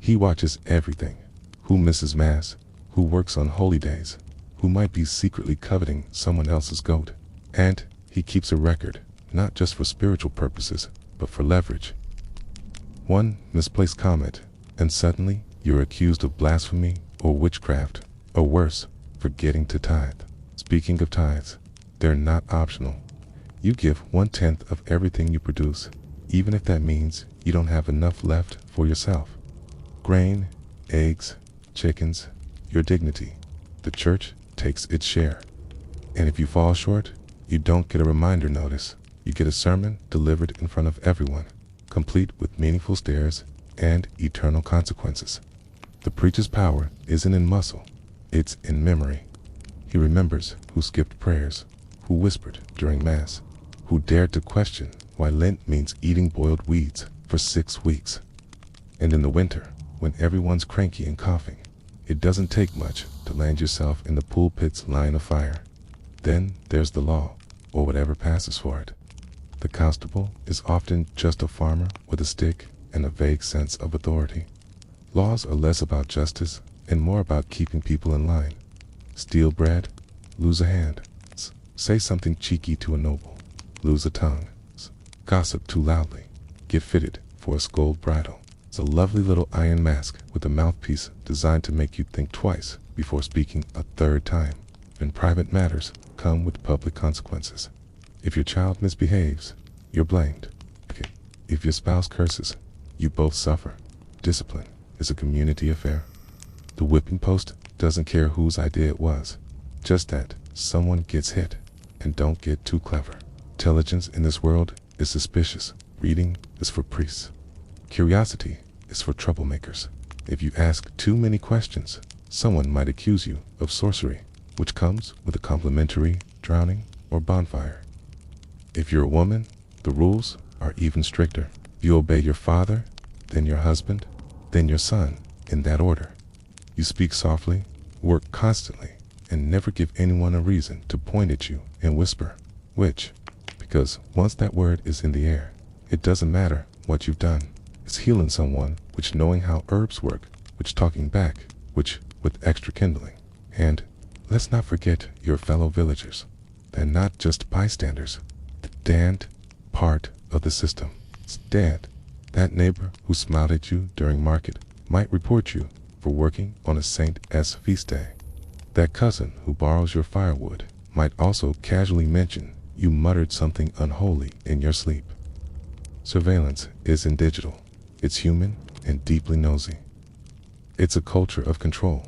He watches everything. Who misses mass, who works on holy days, who might be secretly coveting someone else's goat. And he keeps a record, not just for spiritual purposes, but for leverage. One misplaced comment, and suddenly you're accused of blasphemy or witchcraft, or worse, forgetting to tithe. Speaking of tithes, they're not optional. You give 1/10 of everything you produce, even if that means you don't have enough left for yourself. Grain, eggs, chickens, your dignity. The church takes its share. And if you fall short, you don't get a reminder notice. You get a sermon delivered in front of everyone, complete with meaningful stares and eternal consequences. The preacher's power isn't in muscle, it's in memory. He remembers who skipped prayers, who whispered during Mass, who dared to question why Lent means eating boiled weeds for 6 weeks. And in the winter, when everyone's cranky and coughing, it doesn't take much to land yourself in the pulpit's line of fire. Then there's the law, or whatever passes for it. The constable is often just a farmer with a stick and a vague sense of authority. Laws are less about justice and more about keeping people in line. Steal bread, lose a hand. Say something cheeky to a noble, lose a tongue. Gossip too loudly, get fitted for a scold bridle. It's a lovely little iron mask with a mouthpiece designed to make you think twice before speaking a third time. And private matters come with public consequences. If your child misbehaves, you're blamed. If your spouse curses, you both suffer. Discipline is a community affair. The whipping post doesn't care whose idea it was, just that someone gets hit. And don't get too clever. Intelligence in this world is suspicious. Reading is for priests. Curiosity is for troublemakers. If you ask too many questions, someone might accuse you of sorcery, which comes with a complimentary drowning, or bonfire. If you're a woman, the rules are even stricter. You obey your father, then your husband, then your son, in that order. You speak softly, work constantly, and never give anyone a reason to point at you and whisper. Which, because once that word is in the air, it doesn't matter what you've done. It's healing someone, which knowing how herbs work, which talking back, which with extra kindling. And let's not forget your fellow villagers. They're not just bystanders. The damned part of the system. It's dead. That neighbor who smiled at you during market might report you for working on a Saint S feast day. That cousin who borrows your firewood might also casually mention you muttered something unholy in your sleep. Surveillance isn't digital. It's human and deeply nosy. It's a culture of control.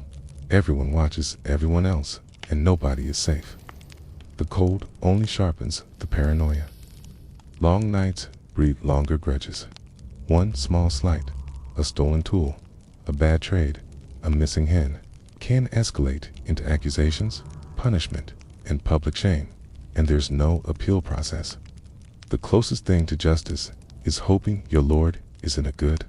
Everyone watches everyone else, and nobody is safe. The cold only sharpens the paranoia. Long nights breed longer grudges. One small slight, a stolen tool, a bad trade, a missing hen, can escalate into accusations, punishment, and public shame, and there's no appeal process. The closest thing to justice is hoping your Lord is in a good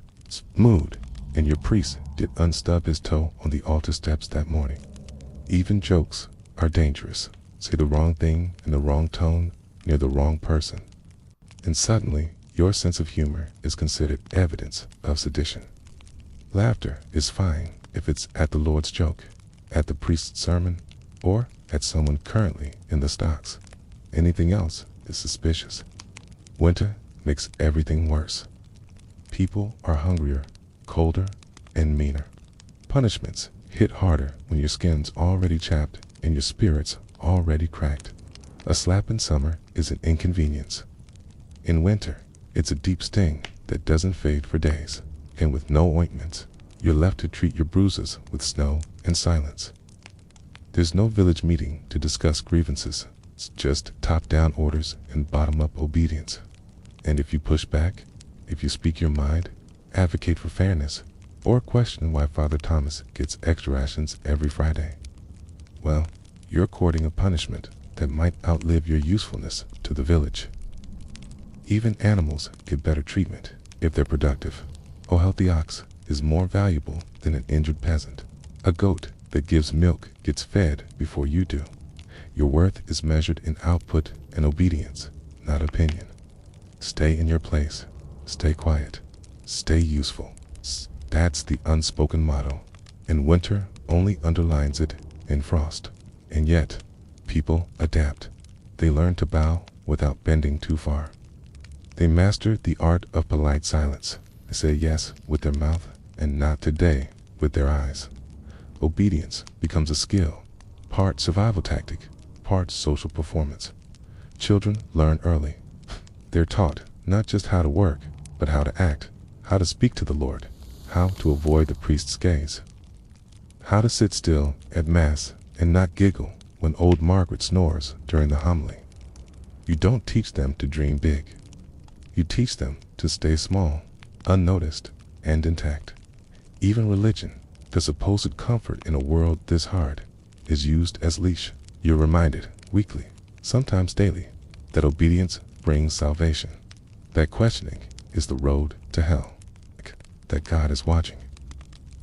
mood, and your priest did unstub his toe on the altar steps that morning. Even jokes are dangerous. Say the wrong thing in the wrong tone near the wrong person, and suddenly your sense of humor is considered evidence of sedition. Laughter is fine if it's at the Lord's joke, at the priest's sermon, or at someone currently in the stocks. Anything else is suspicious. Winter makes everything worse. People are hungrier, colder, and meaner. Punishments hit harder when your skin's already chapped and your spirits already cracked. A slap in summer is an inconvenience. In winter, it's a deep sting that doesn't fade for days, and with no ointments, you're left to treat your bruises with snow and silence. There's no village meeting to discuss grievances. It's just top-down orders and bottom-up obedience. And if you push back, if you speak your mind, advocate for fairness, or question why Father Thomas gets extra rations every Friday, well, you're courting a punishment that might outlive your usefulness to the village. Even animals get better treatment if they're productive. A healthy ox is more valuable than an injured peasant. A goat that gives milk gets fed before you do. Your worth is measured in output and obedience, not opinion. Stay in your place. Stay quiet. Stay useful. That's the unspoken motto, and winter only underlines it in frost. And yet, people adapt. They learn to bow without bending too far. They master the art of polite silence. They say yes with their mouth and not today with their eyes. Obedience becomes a skill, part survival tactic, part social performance. Children learn early. They're taught not just how to work, but how to act, how to speak to the Lord, how to avoid the priest's gaze, how to sit still at Mass and not giggle when old Margaret snores during the homily. You don't teach them to dream big. You teach them to stay small, unnoticed, and intact. Even religion, the supposed comfort in a world this hard, is used as leash. You're reminded, weekly, sometimes daily, that obedience brings salvation, that questioning is the road to hell, that God is watching.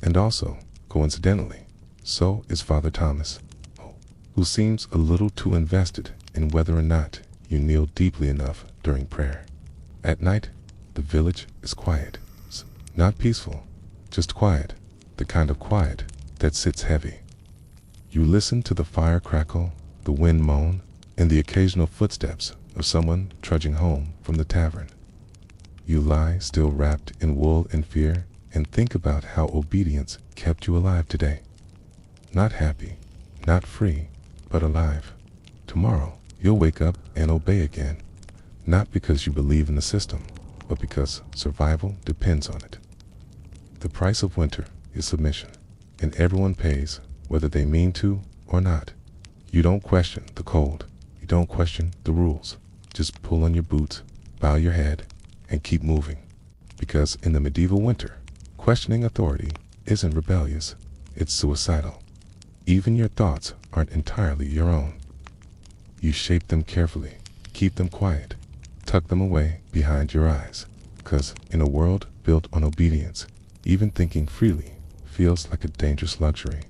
And also, coincidentally, so is Father Thomas, who seems a little too invested in whether or not you kneel deeply enough during prayer. At night, the village is quiet. It's not peaceful, just quiet, the kind of quiet that sits heavy. You listen to the fire crackle, the wind moan, and the occasional footsteps of someone trudging home from the tavern. You lie still wrapped in wool and fear and think about how obedience kept you alive today. Not happy, not free, but alive. Tomorrow, you'll wake up and obey again, not because you believe in the system, but because survival depends on it. The price of winter is submission, and everyone pays, whether they mean to or not. You don't question the cold. You don't question the rules. Just pull on your boots, bow your head, and keep moving. Because in the medieval winter, questioning authority isn't rebellious, it's suicidal. Even your thoughts aren't entirely your own. You shape them carefully, keep them quiet, tuck them away behind your eyes. 'Cause in a world built on obedience, even thinking freely feels like a dangerous luxury.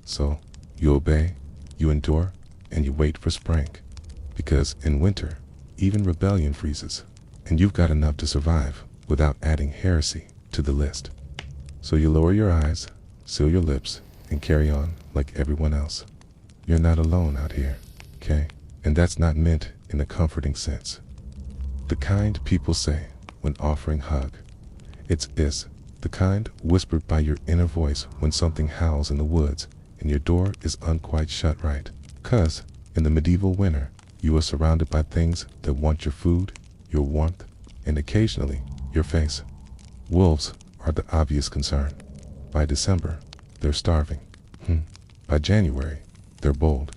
So you obey, you endure, and you wait for spring. Because in winter, even rebellion freezes, and you've got enough to survive without adding heresy to the list. So you lower your eyes, seal your lips, and carry on like everyone else. You're not alone out here, okay? And that's not meant in a comforting sense. The kind people say when offering hug. It's the kind whispered by your inner voice when something howls in the woods and your door is unquite shut right. 'Cause in the medieval winter, you are surrounded by things that want your food, your warmth, and occasionally your face. Wolves are the obvious concern. By December, they're starving. By January, they're bold.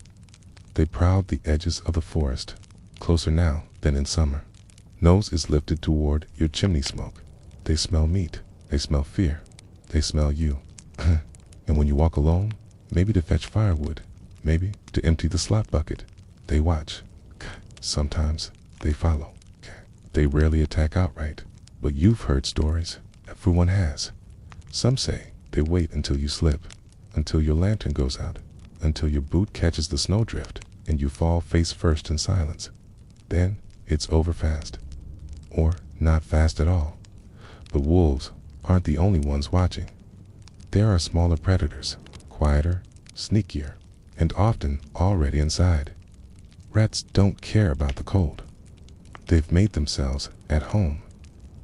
They prowl the edges of the forest, closer now than in summer. Nose is lifted toward your chimney smoke. They smell meat, they smell fear, they smell you. And when you walk alone, maybe to fetch firewood, maybe to empty the slop bucket, they watch. Sometimes they follow. They rarely attack outright, but you've heard stories. Everyone has. Some say they wait until you slip, until your lantern goes out, until your boot catches the snowdrift and you fall face first in silence. Then it's over fast. Or not fast at all. But wolves aren't the only ones watching. There are smaller predators, quieter, sneakier, and often already inside. Rats don't care about the cold. They've made themselves at home,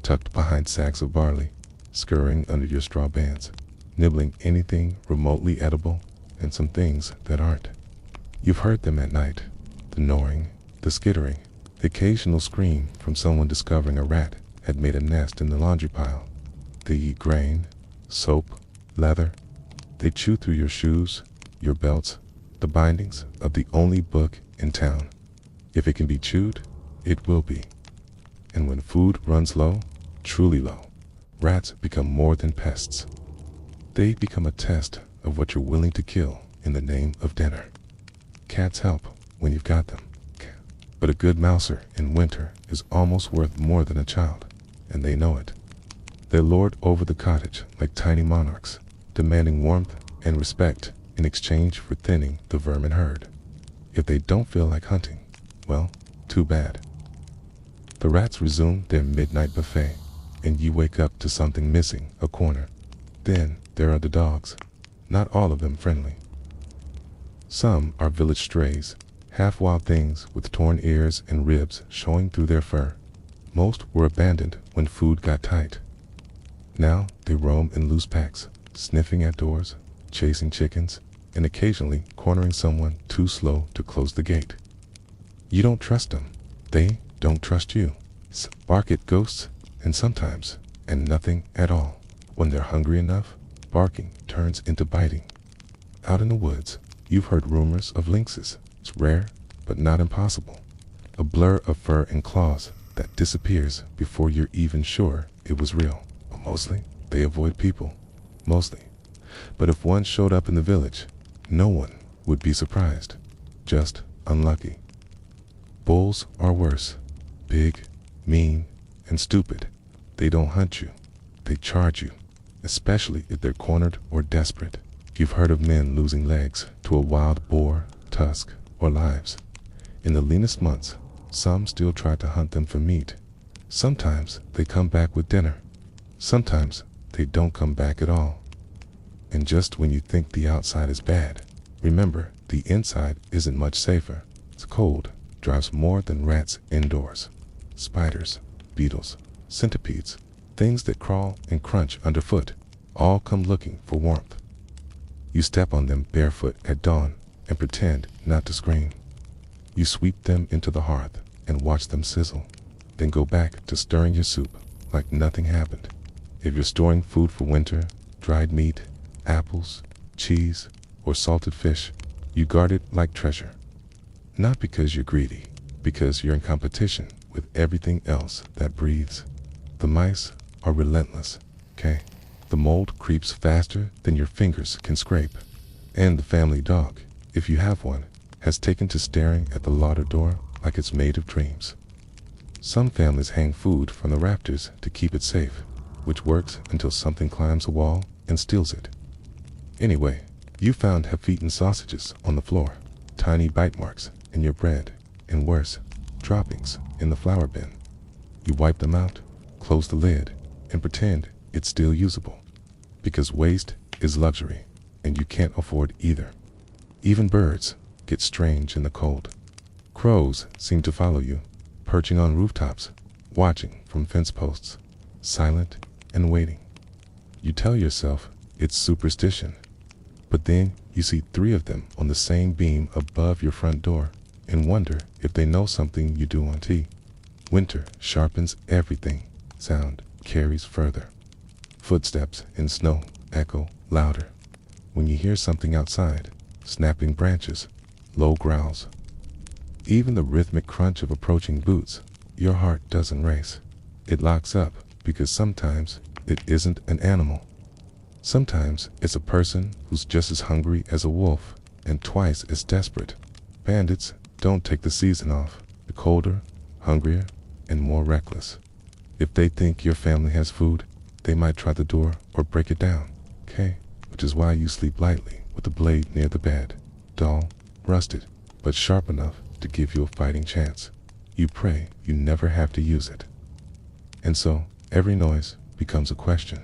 tucked behind sacks of barley, scurrying under your straw bands, nibbling anything remotely edible and some things that aren't. You've heard them at night, the snoring, the skittering, the occasional scream from someone discovering a rat had made a nest in the laundry pile. They eat grain, soap, leather. They chew through your shoes, your belts, the bindings of the only book in town. If it can be chewed, it will be. And when food runs low, truly low, rats become more than pests. They become a test of what you're willing to kill in the name of dinner. Cats help when you've got them. But a good mouser in winter is almost worth more than a child, and they know it. They lord over the cottage like tiny monarchs, demanding warmth and respect in exchange for thinning the vermin herd. If they don't feel like hunting, well, too bad. The rats resume their midnight buffet, and you wake up to something missing a corner. Then there are the dogs, not all of them friendly. Some are village strays, half-wild things with torn ears and ribs showing through their fur. Most were abandoned when food got tight. Now they roam in loose packs, sniffing at doors, chasing chickens, and occasionally cornering someone too slow to close the gate. You don't trust them. They don't trust you. Bark at ghosts, and sometimes, and nothing at all. When they're hungry enough, barking turns into biting. Out in the woods, you've heard rumors of lynxes. It's rare, but not impossible. A blur of fur and claws that disappears before you're even sure it was real. But mostly, they avoid people. Mostly. But if one showed up in the village, no one would be surprised. Just unlucky. Bulls are worse. Big, mean, and stupid. They don't hunt you. They charge you, especially if they're cornered or desperate. You've heard of men losing legs to a wild boar, tusk, or lives. In the leanest months, some still try to hunt them for meat. Sometimes they come back with dinner. Sometimes they don't come back at all. And just when you think the outside is bad, remember the inside isn't much safer. It's cold, drives more than rats indoors. Spiders, beetles, centipedes, things that crawl and crunch underfoot, all come looking for warmth. You step on them barefoot at dawn and pretend not to scream. You sweep them into the hearth and watch them sizzle, then go back to stirring your soup like nothing happened. If you're storing food for winter, dried meat, apples, cheese, or salted fish, you guard it like treasure. Not because you're greedy, because you're in competition with everything else that breathes. The mice are relentless, okay? The mold creeps faster than your fingers can scrape. And the family dog, if you have one, has taken to staring at the larder door like it's made of dreams. Some families hang food from the rafters to keep it safe, which works until something climbs a wall and steals it. Anyway, you found half-eaten sausages on the floor, tiny bite marks in your bread, and worse, droppings in the flour bin. You wipe them out, close the lid, and pretend it's still usable. Because waste is luxury, and you can't afford either. Even birds get strange in the cold. Crows seem to follow you, perching on rooftops, watching from fence posts, silent and waiting. You tell yourself it's superstition, but then you see 3 of them on the same beam above your front door and wonder if they know something you do on tea. Winter sharpens everything. Sound carries further. Footsteps in snow echo louder. When you hear something outside, snapping branches, low growls, even the rhythmic crunch of approaching boots, your heart doesn't race. It locks up because sometimes it isn't an animal. Sometimes it's a person who's just as hungry as a wolf and twice as desperate. Bandits don't take the season off. They're colder, hungrier, and more reckless. If they think your family has food, they might try the door or break it down. Okay? Which is why you sleep lightly with the blade near the bed. Dull, rusted, but sharp enough to give you a fighting chance. You pray you never have to use it. And so, every noise becomes a question.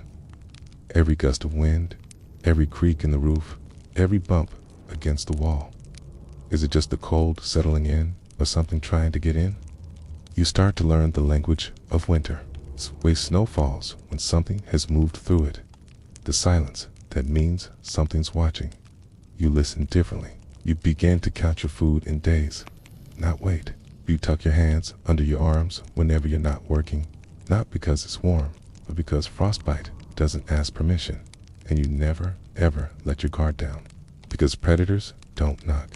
Every gust of wind, every creak in the roof, every bump against the wall. Is it just the cold settling in, or something trying to get in? You start to learn the language of winter. It's the way snow falls when something has moved through it. The silence that means something's watching. You listen differently. You begin to count your food in days, not weight. You tuck your hands under your arms whenever you're not working, not because it's warm, but because frostbite doesn't ask permission, and you never, ever let your guard down. Because predators don't knock.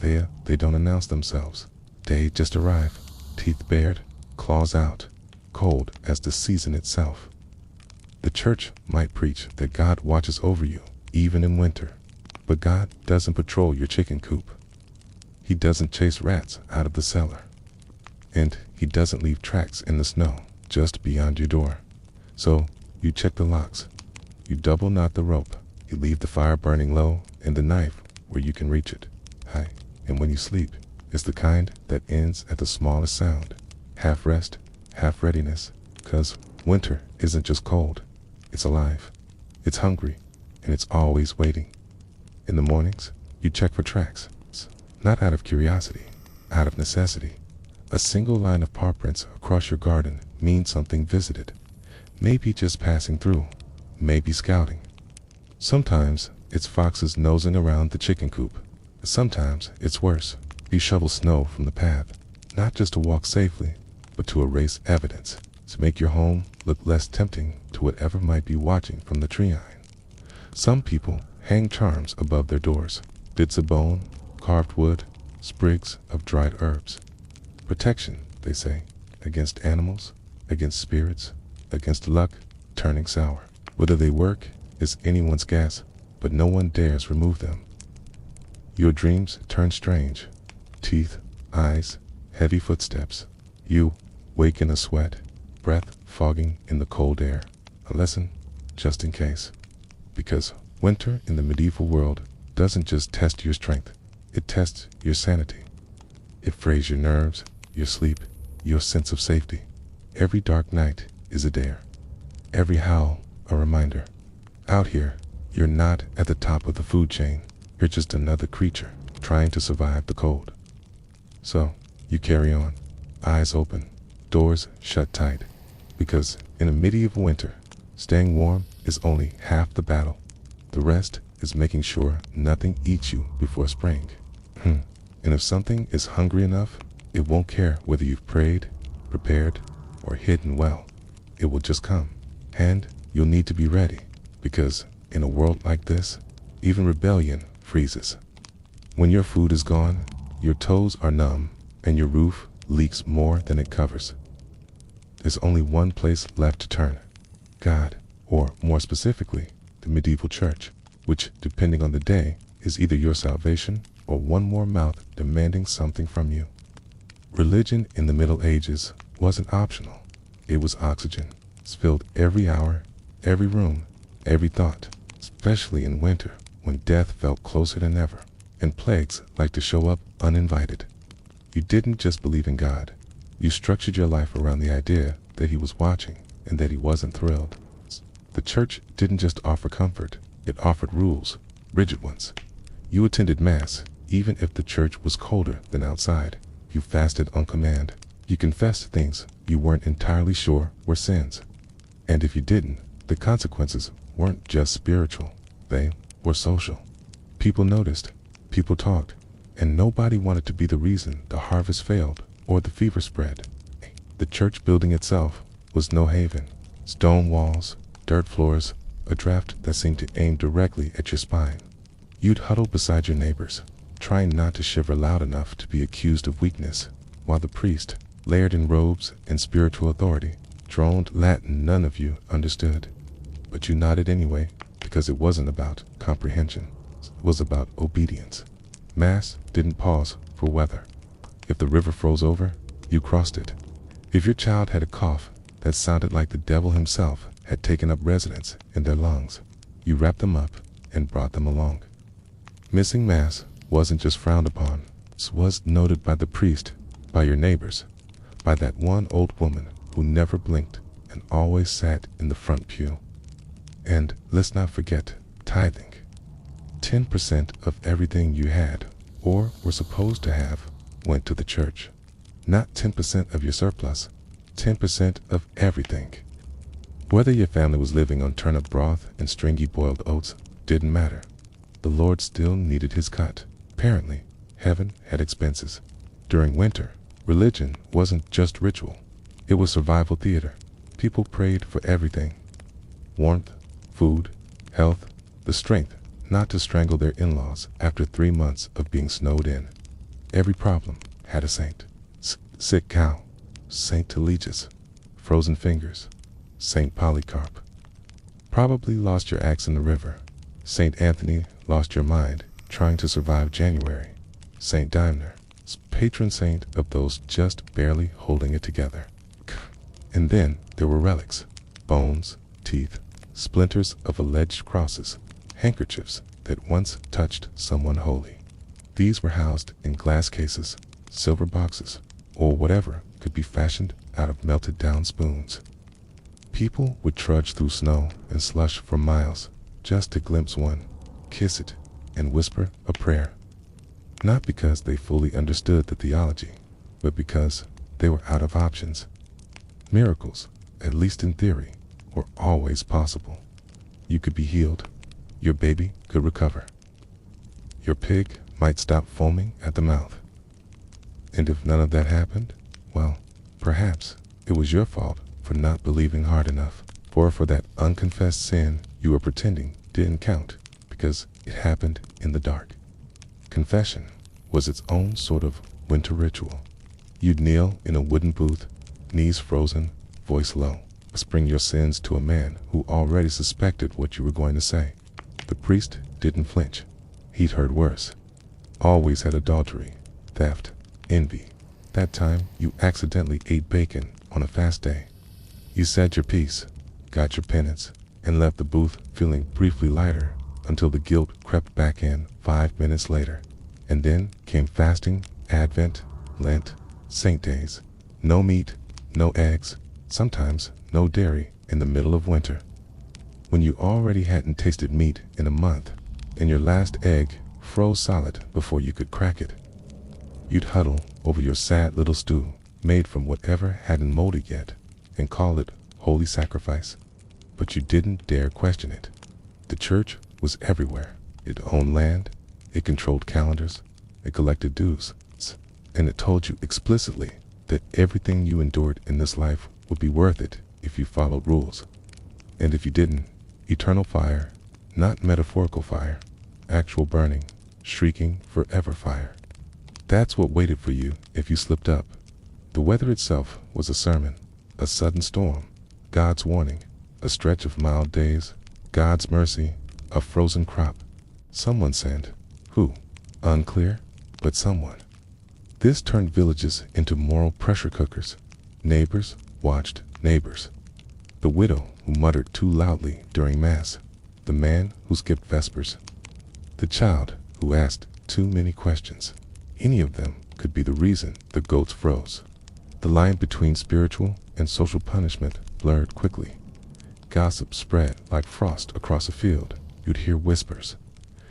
They don't announce themselves. They just arrive, teeth bared, claws out, cold as the season itself. The church might preach that God watches over you, even in winter, but God doesn't patrol your chicken coop. He doesn't chase rats out of the cellar. And he doesn't leave tracks in the snow just beyond your door. So, you check the locks. You double knot the rope. You leave the fire burning low and the knife where you can reach it high. And when you sleep, it's the kind that ends at the smallest sound. Half rest, half readiness. 'Cause winter isn't just cold. It's alive. It's hungry. And it's always waiting. In the mornings, you check for tracks. Not out of curiosity, out of necessity. A single line of paw prints across your garden means something visited. Maybe just passing through, maybe scouting. Sometimes it's foxes nosing around the chicken coop. Sometimes it's worse. You shovel snow from the path, not just to walk safely, but to erase evidence, to make your home look less tempting to whatever might be watching from the tree line. Some people hang charms above their doors, bits of bone, carved wood, sprigs of dried herbs. Protection, they say, against animals, against spirits, against luck turning sour. Whether they work is anyone's guess, but no one dares remove them. Your dreams turn strange. Teeth, eyes, heavy footsteps. You wake in a sweat, breath fogging in the cold air. A lesson, just in case. Because winter in the medieval world doesn't just test your strength, it tests your sanity. It frays your nerves, your sleep, your sense of safety. Every dark night is a dare. Every howl a reminder. Out here, you're not at the top of the food chain. You're just another creature trying to survive the cold. So, you carry on, eyes open, doors shut tight. Because in a medieval winter, staying warm is only half the battle. The rest is making sure nothing eats you before spring. And if something is hungry enough, it won't care whether you've prayed, prepared, or hidden well. It will just come. And you'll need to be ready, because in a world like this, even rebellion freezes. When your food is gone, your toes are numb, and your roof leaks more than it covers. There's only one place left to turn. God, or more specifically, the medieval church, which, depending on the day, is either your salvation or one more mouth demanding something from you. Religion in the Middle Ages wasn't optional. It was oxygen. It filled every hour, every room, every thought, especially in winter when death felt closer than ever and plagues liked to show up uninvited. You didn't just believe in God. You structured your life around the idea that he was watching and that he wasn't thrilled. The church didn't just offer comfort, it offered rules, rigid ones. You attended Mass, even if the church was colder than outside. You fasted on command. You confessed things you weren't entirely sure were sins. And if you didn't, the consequences weren't just spiritual, they were social. People noticed, people talked, and nobody wanted to be the reason the harvest failed or the fever spread. The church building itself was no haven. Stone walls, dirt floors, a draft that seemed to aim directly at your spine. You'd huddle beside your neighbors, trying not to shiver loud enough to be accused of weakness, while the priest, layered in robes and spiritual authority, droned Latin none of you understood. But you nodded anyway, because it wasn't about comprehension. It was about obedience. Mass didn't pause for weather. If the river froze over, you crossed it. If your child had a cough that sounded like the devil himself had taken up residence in their lungs, you wrapped them up and brought them along. Missing Mass wasn't just frowned upon. It was noted by the priest, by your neighbors, by that one old woman who never blinked and always sat in the front pew. And let's not forget tithing. 10% of everything you had, or were supposed to have, went to the church. Not 10% of your surplus, 10% of everything. Whether your family was living on turnip broth and stringy boiled oats didn't matter. The Lord still needed his cut. Apparently, heaven had expenses. During winter, religion wasn't just ritual. It was survival theater. People prayed for everything. Warmth, food, health, the strength not to strangle their in-laws after 3 months of being snowed in. Every problem had a saint. Sick cow, Saint Telegius, frozen fingers, Saint Polycarp. Probably lost your axe in the river. Saint Anthony lost your mind trying to survive January. Saint Dymner, patron saint of those just barely holding it together. And then there were relics, bones, teeth, splinters of alleged crosses, handkerchiefs that once touched someone holy. These were housed in glass cases, silver boxes, or whatever could be fashioned out of melted down spoons. People would trudge through snow and slush for miles just to glimpse one, kiss it, and whisper a prayer. Not because they fully understood the theology, but because they were out of options. Miracles, at least in theory, were always possible. You could be healed. Your baby could recover. Your pig might stop foaming at the mouth. And if none of that happened, well, perhaps it was your fault for not believing hard enough, or for that unconfessed sin you were pretending didn't count because it happened in the dark. Confession was its own sort of winter ritual. You'd kneel in a wooden booth, knees frozen, voice low, whispering your sins to a man who already suspected what you were going to say. The priest didn't flinch. He'd heard worse. Always had adultery, theft, envy. That time you accidentally ate bacon on a fast day. You said your piece, got your penance, and left the booth feeling briefly lighter until the guilt crept back in 5 minutes later. And then came fasting, Advent, Lent, Saint days. No meat, no eggs, sometimes no dairy in the middle of winter. When you already hadn't tasted meat in a month, and your last egg froze solid before you could crack it. You'd huddle over your sad little stew, made from whatever hadn't molded yet, and call it holy sacrifice. But you didn't dare question it. The church was everywhere. It owned land, it controlled calendars, it collected dues, and it told you explicitly that everything you endured in this life would be worth it if you followed rules. And if you didn't, eternal fire, not metaphorical fire, actual burning, shrieking forever fire. That's what waited for you if you slipped up. The weather itself was a sermon, a sudden storm, God's warning, a stretch of mild days, God's mercy, a frozen crop. Someone sent. Who? Unclear, but someone. This turned villages into moral pressure cookers. Neighbors watched neighbors. The widow who muttered too loudly during Mass. The man who skipped Vespers. The child who asked too many questions. Any of them could be the reason the goats froze. The line between spiritual and social punishment blurred quickly. Gossip spread like frost across a field. You'd hear whispers.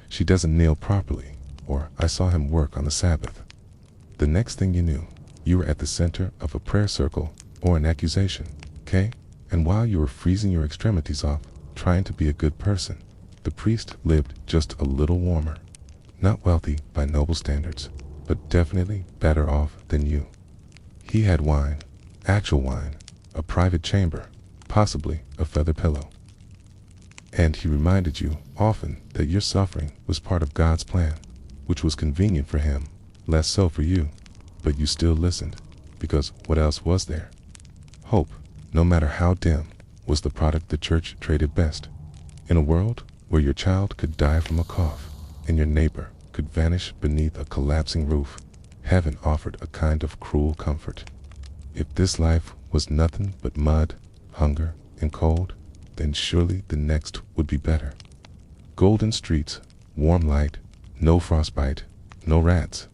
She doesn't kneel properly, or I saw him work on the Sabbath. The next thing you knew, you were at the center of a prayer circle or an accusation, okay? And while you were freezing your extremities off, trying to be a good person, the priest lived just a little warmer. Not wealthy by noble standards, but definitely better off than you. He had wine, actual wine, a private chamber, possibly a feather pillow. And he reminded you often that your suffering was part of God's plan, which was convenient for him, less so for you. But you still listened, because what else was there? Hope, no matter how dim, was the product the church traded best. In a world where your child could die from a cough, and your neighbor could vanish beneath a collapsing roof, heaven offered a kind of cruel comfort. If this life was nothing but mud, hunger, and cold, then surely the next would be better. Golden streets, warm light, no frostbite, no rats.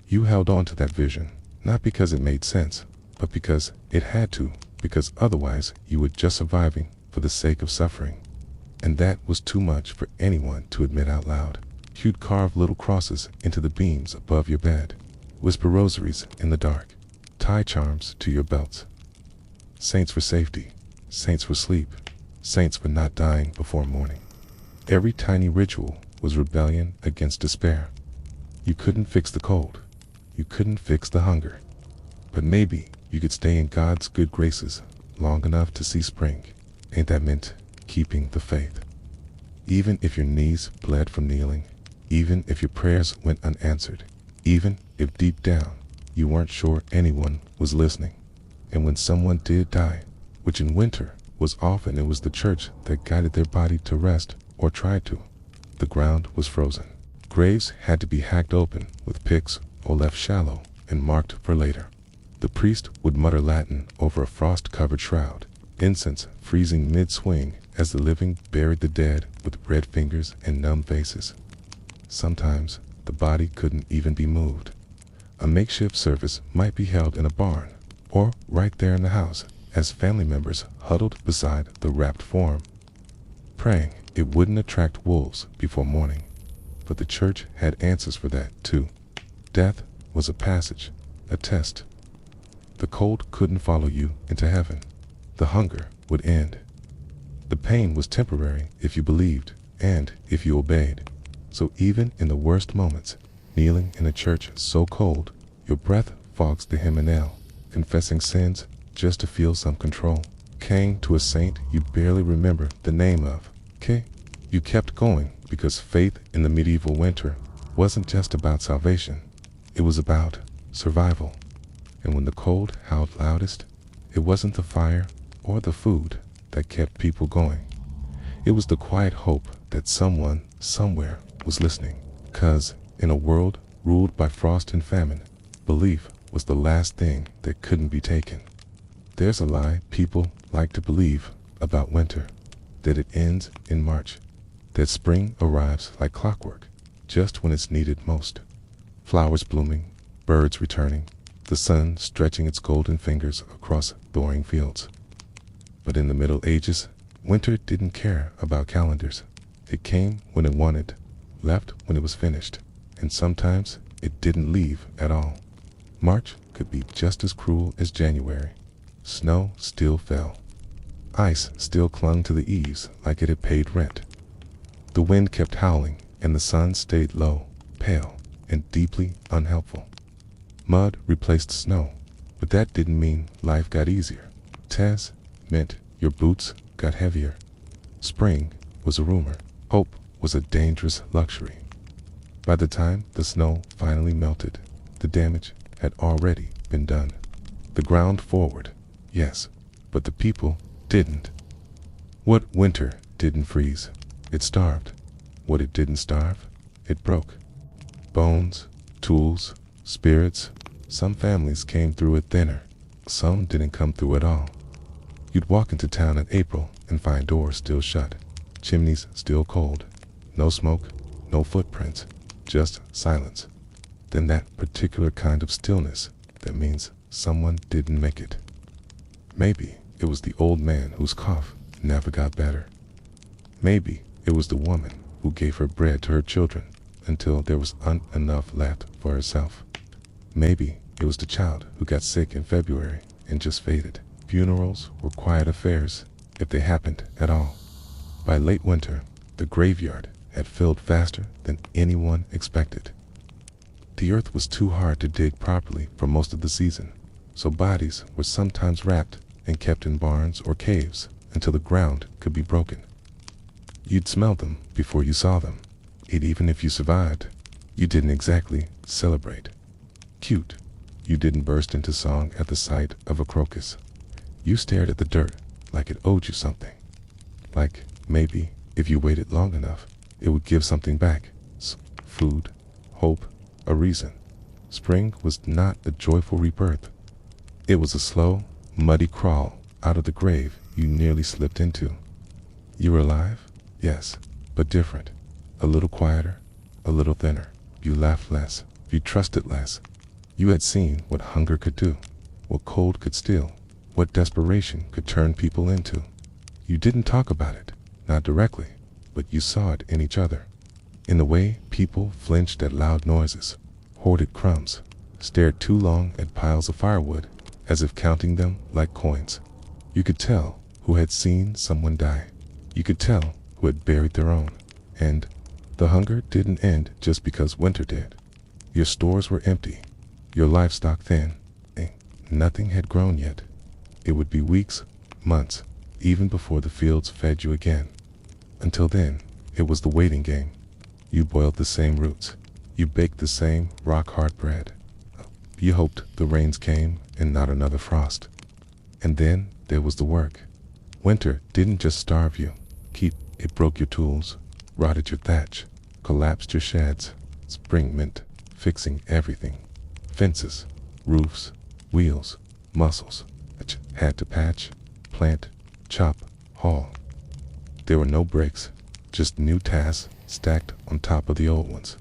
You held on to that vision, not because it made sense, but because it had to, because otherwise you were just surviving for the sake of suffering. And that was too much for anyone to admit out loud. You'd carve little crosses into the beams above your bed, whisper rosaries in the dark, tie charms to your belts. Saints for safety, saints for sleep, saints for not dying before morning. Every tiny ritual was rebellion against despair. You couldn't fix the cold. You couldn't fix the hunger. But maybe you could stay in God's good graces long enough to see spring. Ain't that meant keeping the faith? Even if your knees bled from kneeling, even if your prayers went unanswered, even if deep down you weren't sure anyone was listening. And when someone did die, which in winter was often, it was the church that guided their body to rest, or tried to. The ground was frozen. Graves had to be hacked open with picks or left shallow and marked for later. The priest would mutter Latin over a frost-covered shroud, incense freezing mid-swing as the living buried the dead with red fingers and numb faces. Sometimes the body couldn't even be moved. A makeshift service might be held in a barn, or right there in the house, as family members huddled beside the wrapped form, praying it wouldn't attract wolves before morning. But the church had answers for that, too. Death was a passage, a test. The cold couldn't follow you into heaven. The hunger would end. The pain was temporary if you believed, and if you obeyed. So even in the worst moments, kneeling in a church so cold, your breath fogs the hymeneal, confessing sins just to feel some control. Came to a saint you barely remember the name of. You kept going because faith in the medieval winter wasn't just about salvation. It was about survival. And when the cold howled loudest, it wasn't the fire or the food that kept people going. It was the quiet hope that someone, somewhere, was listening. 'Cause in a world ruled by frost and famine, belief was the last thing that couldn't be taken. There's a lie people like to believe about winter, that it ends in March, that spring arrives like clockwork, just when it's needed most. Flowers blooming, birds returning, the sun stretching its golden fingers across boring fields. But in the Middle Ages, winter didn't care about calendars. It came when it wanted, left when it was finished, and sometimes it didn't leave at all. March could be just as cruel as January. Snow still fell. Ice still clung to the eaves like it had paid rent. The wind kept howling, and the sun stayed low, pale, and deeply unhelpful. Mud replaced snow, but that didn't mean life got easier. Tez meant your boots got heavier. Spring was a rumor. Hope was a dangerous luxury. By the time the snow finally melted, the damage had already been done. The ground forward, yes, but the people didn't. What winter didn't freeze? It starved. What it didn't starve? It broke. Bones, tools, spirits. Some families came through it thinner. Some didn't come through at all. You'd walk into town in April and find doors still shut, chimneys still cold, no smoke, no footprints, just silence. Then that particular kind of stillness that means someone didn't make it. Maybe it was the old man whose cough never got better. Maybe it was the woman who gave her bread to her children until there was enough left for herself. Maybe it was the child who got sick in February and just faded. Funerals were quiet affairs, if they happened at all. By late winter, the graveyard had filled faster than anyone expected. The earth was too hard to dig properly for most of the season, so bodies were sometimes wrapped and kept in barns or caves until the ground could be broken. You'd smell them before you saw them, and even if you survived, you didn't exactly celebrate. Cute, you didn't burst into song at the sight of a crocus. You stared at the dirt like it owed you something. Like maybe if you waited long enough, it would give something back. Food, hope, a reason. Spring was not a joyful rebirth. It was a slow, muddy crawl out of the grave you nearly slipped into. You were alive? Yes, but different. A little quieter, a little thinner. You laughed less. You trusted less. You had seen what hunger could do, what cold could steal, what desperation could turn people into. You didn't talk about it, not directly, but you saw it in each other. In the way people flinched at loud noises, hoarded crumbs, stared too long at piles of firewood, as if counting them like coins. You could tell who had seen someone die. You could tell who had buried their own. And the hunger didn't end just because winter did. Your stores were empty, your livestock thin, and nothing had grown yet. It would be weeks, months, even before the fields fed you again. Until then, it was the waiting game. You boiled the same roots. You baked the same rock-hard bread. You hoped the rains came and not another frost. And then there was the work. Winter didn't just starve you. It broke your tools, rotted your thatch, collapsed your sheds. Spring meant fixing everything. Fences, roofs, wheels, muscles. Had to patch, plant, chop, haul. There were no breaks, just new tasks stacked on top of the old ones.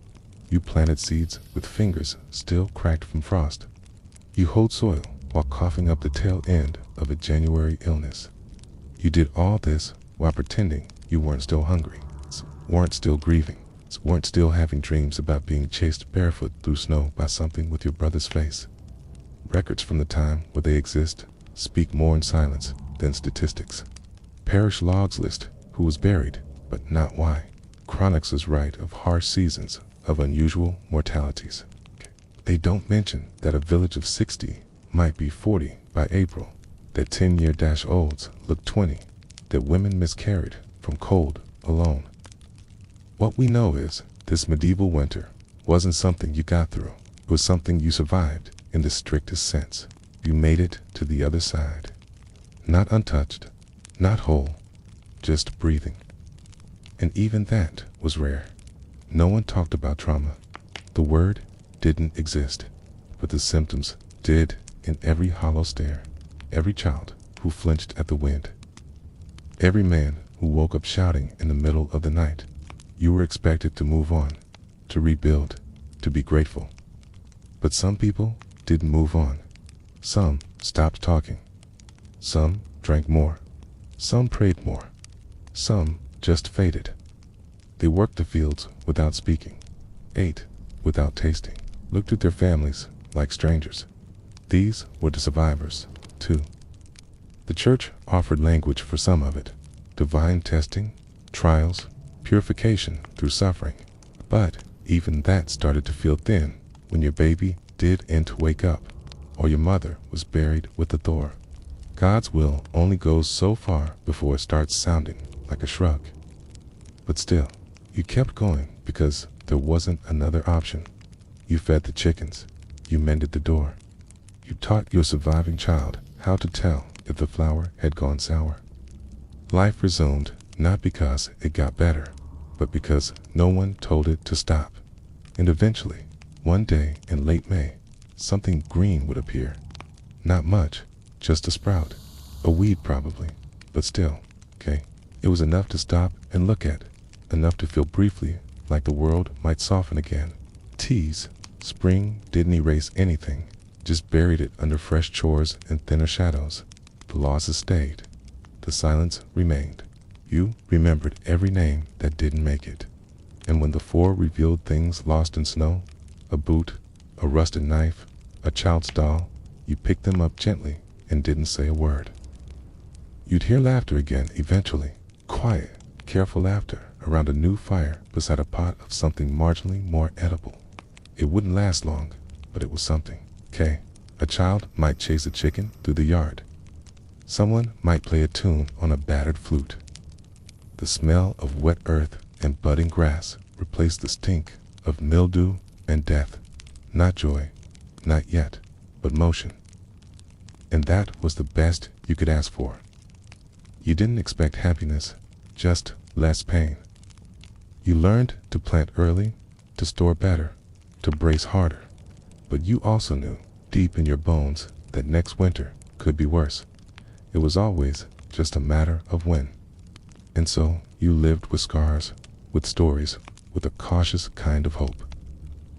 You planted seeds with fingers still cracked from frost. You hoed soil while coughing up the tail end of a January illness. You did all this while pretending you weren't still hungry, weren't still grieving, weren't still having dreams about being chased barefoot through snow by something with your brother's face. Records from the time where they exist speak more in silence than statistics. Parish logs list who was buried, but not why. Chronicles write of harsh seasons, of unusual mortalities. They don't mention that a village of 60 might be 40 by April, that 10-year-olds look 20, that women miscarried from cold alone. What we know is this medieval winter wasn't something you got through. It was something you survived in the strictest sense. You made it to the other side. Not untouched, not whole, just breathing. And even that was rare. No one talked about trauma. The word didn't exist, but the symptoms did in every hollow stare, every child who flinched at the wind, every man who woke up shouting in the middle of the night. You were expected to move on, to rebuild, to be grateful. But some people didn't move on. Some stopped talking. Some drank more. Some prayed more. Some just faded. They worked the fields without speaking, ate without tasting, looked at their families like strangers. These were the survivors, too. The church offered language for some of it, divine testing, trials, purification through suffering. But even that started to feel thin when your baby did end to wake up, or your mother was buried with the Thor. God's will only goes so far before it starts sounding like a shrug. But still, you kept going because there wasn't another option. You fed the chickens. You mended the door. You taught your surviving child how to tell if the flour had gone sour. Life resumed, not because it got better, but because no one told it to stop. And eventually, One day in late May, something green would appear. Not much, just a sprout. A weed probably, but still, okay. It was enough to stop and look at, enough to feel briefly like the world might soften again. Tease, spring didn't erase anything, just buried it under fresh chores and thinner shadows. The losses stayed. The silence remained. You remembered every name that didn't make it. And when the four revealed things lost in snow, a boot, a rusted knife, a child's doll, you picked them up gently and didn't say a word. You'd hear laughter again eventually, quiet, careful laughter around a new fire beside a pot of something marginally more edible. It wouldn't last long, but it was something. Okay, a child might chase a chicken through the yard. Someone might play a tune on a battered flute. The smell of wet earth and budding grass replaced the stink of mildew and death. Not joy, not yet, but motion. And that was the best you could ask for. You didn't expect happiness, just less pain. You learned to plant early, to store better, to brace harder. But you also knew, deep in your bones, that next winter could be worse. It was always just a matter of when. And so you lived with scars, with stories, with a cautious kind of hope.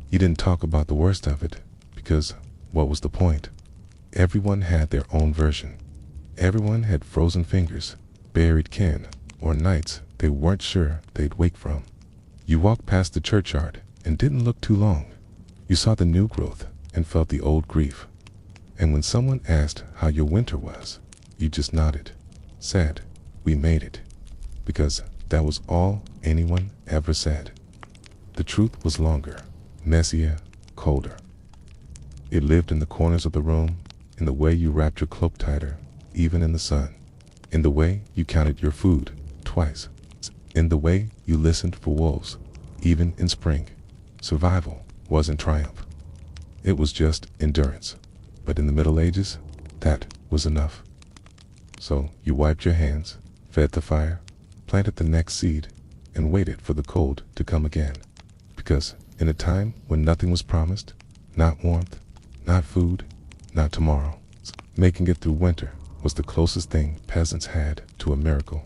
You didn't talk about the worst of it, because what was the point? Everyone had their own version. Everyone had frozen fingers, buried kin, or nights they weren't sure they'd wake from. You walked past the churchyard and didn't look too long. You saw the new growth and felt the old grief. And when someone asked how your winter was, you just nodded, said, "We made it," because that was all anyone ever said. The truth was longer, messier, colder. It lived in the corners of the room, in the way you wrapped your cloak tighter, even in the sun, in the way you counted your food twice, in the way you listened for wolves, even in spring. Survival wasn't triumph. It was just endurance. But in the Middle Ages, that was enough. So you wiped your hands, fed the fire, planted the next seed, and waited for the cold to come again. Because in a time when nothing was promised, not warmth, not food, not tomorrow, making it through winter was the closest thing peasants had to a miracle.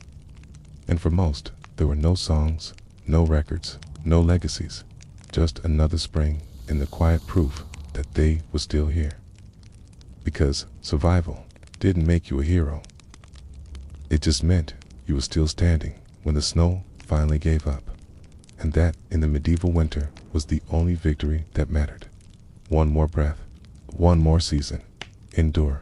And for most, there were no songs, no records, no legacies, just another spring and the quiet proof that they were still here. Because survival didn't make you a hero. It just meant you were still standing when the snow finally gave up. And that in the medieval winter was the only victory that mattered. One more breath, one more season. Endure.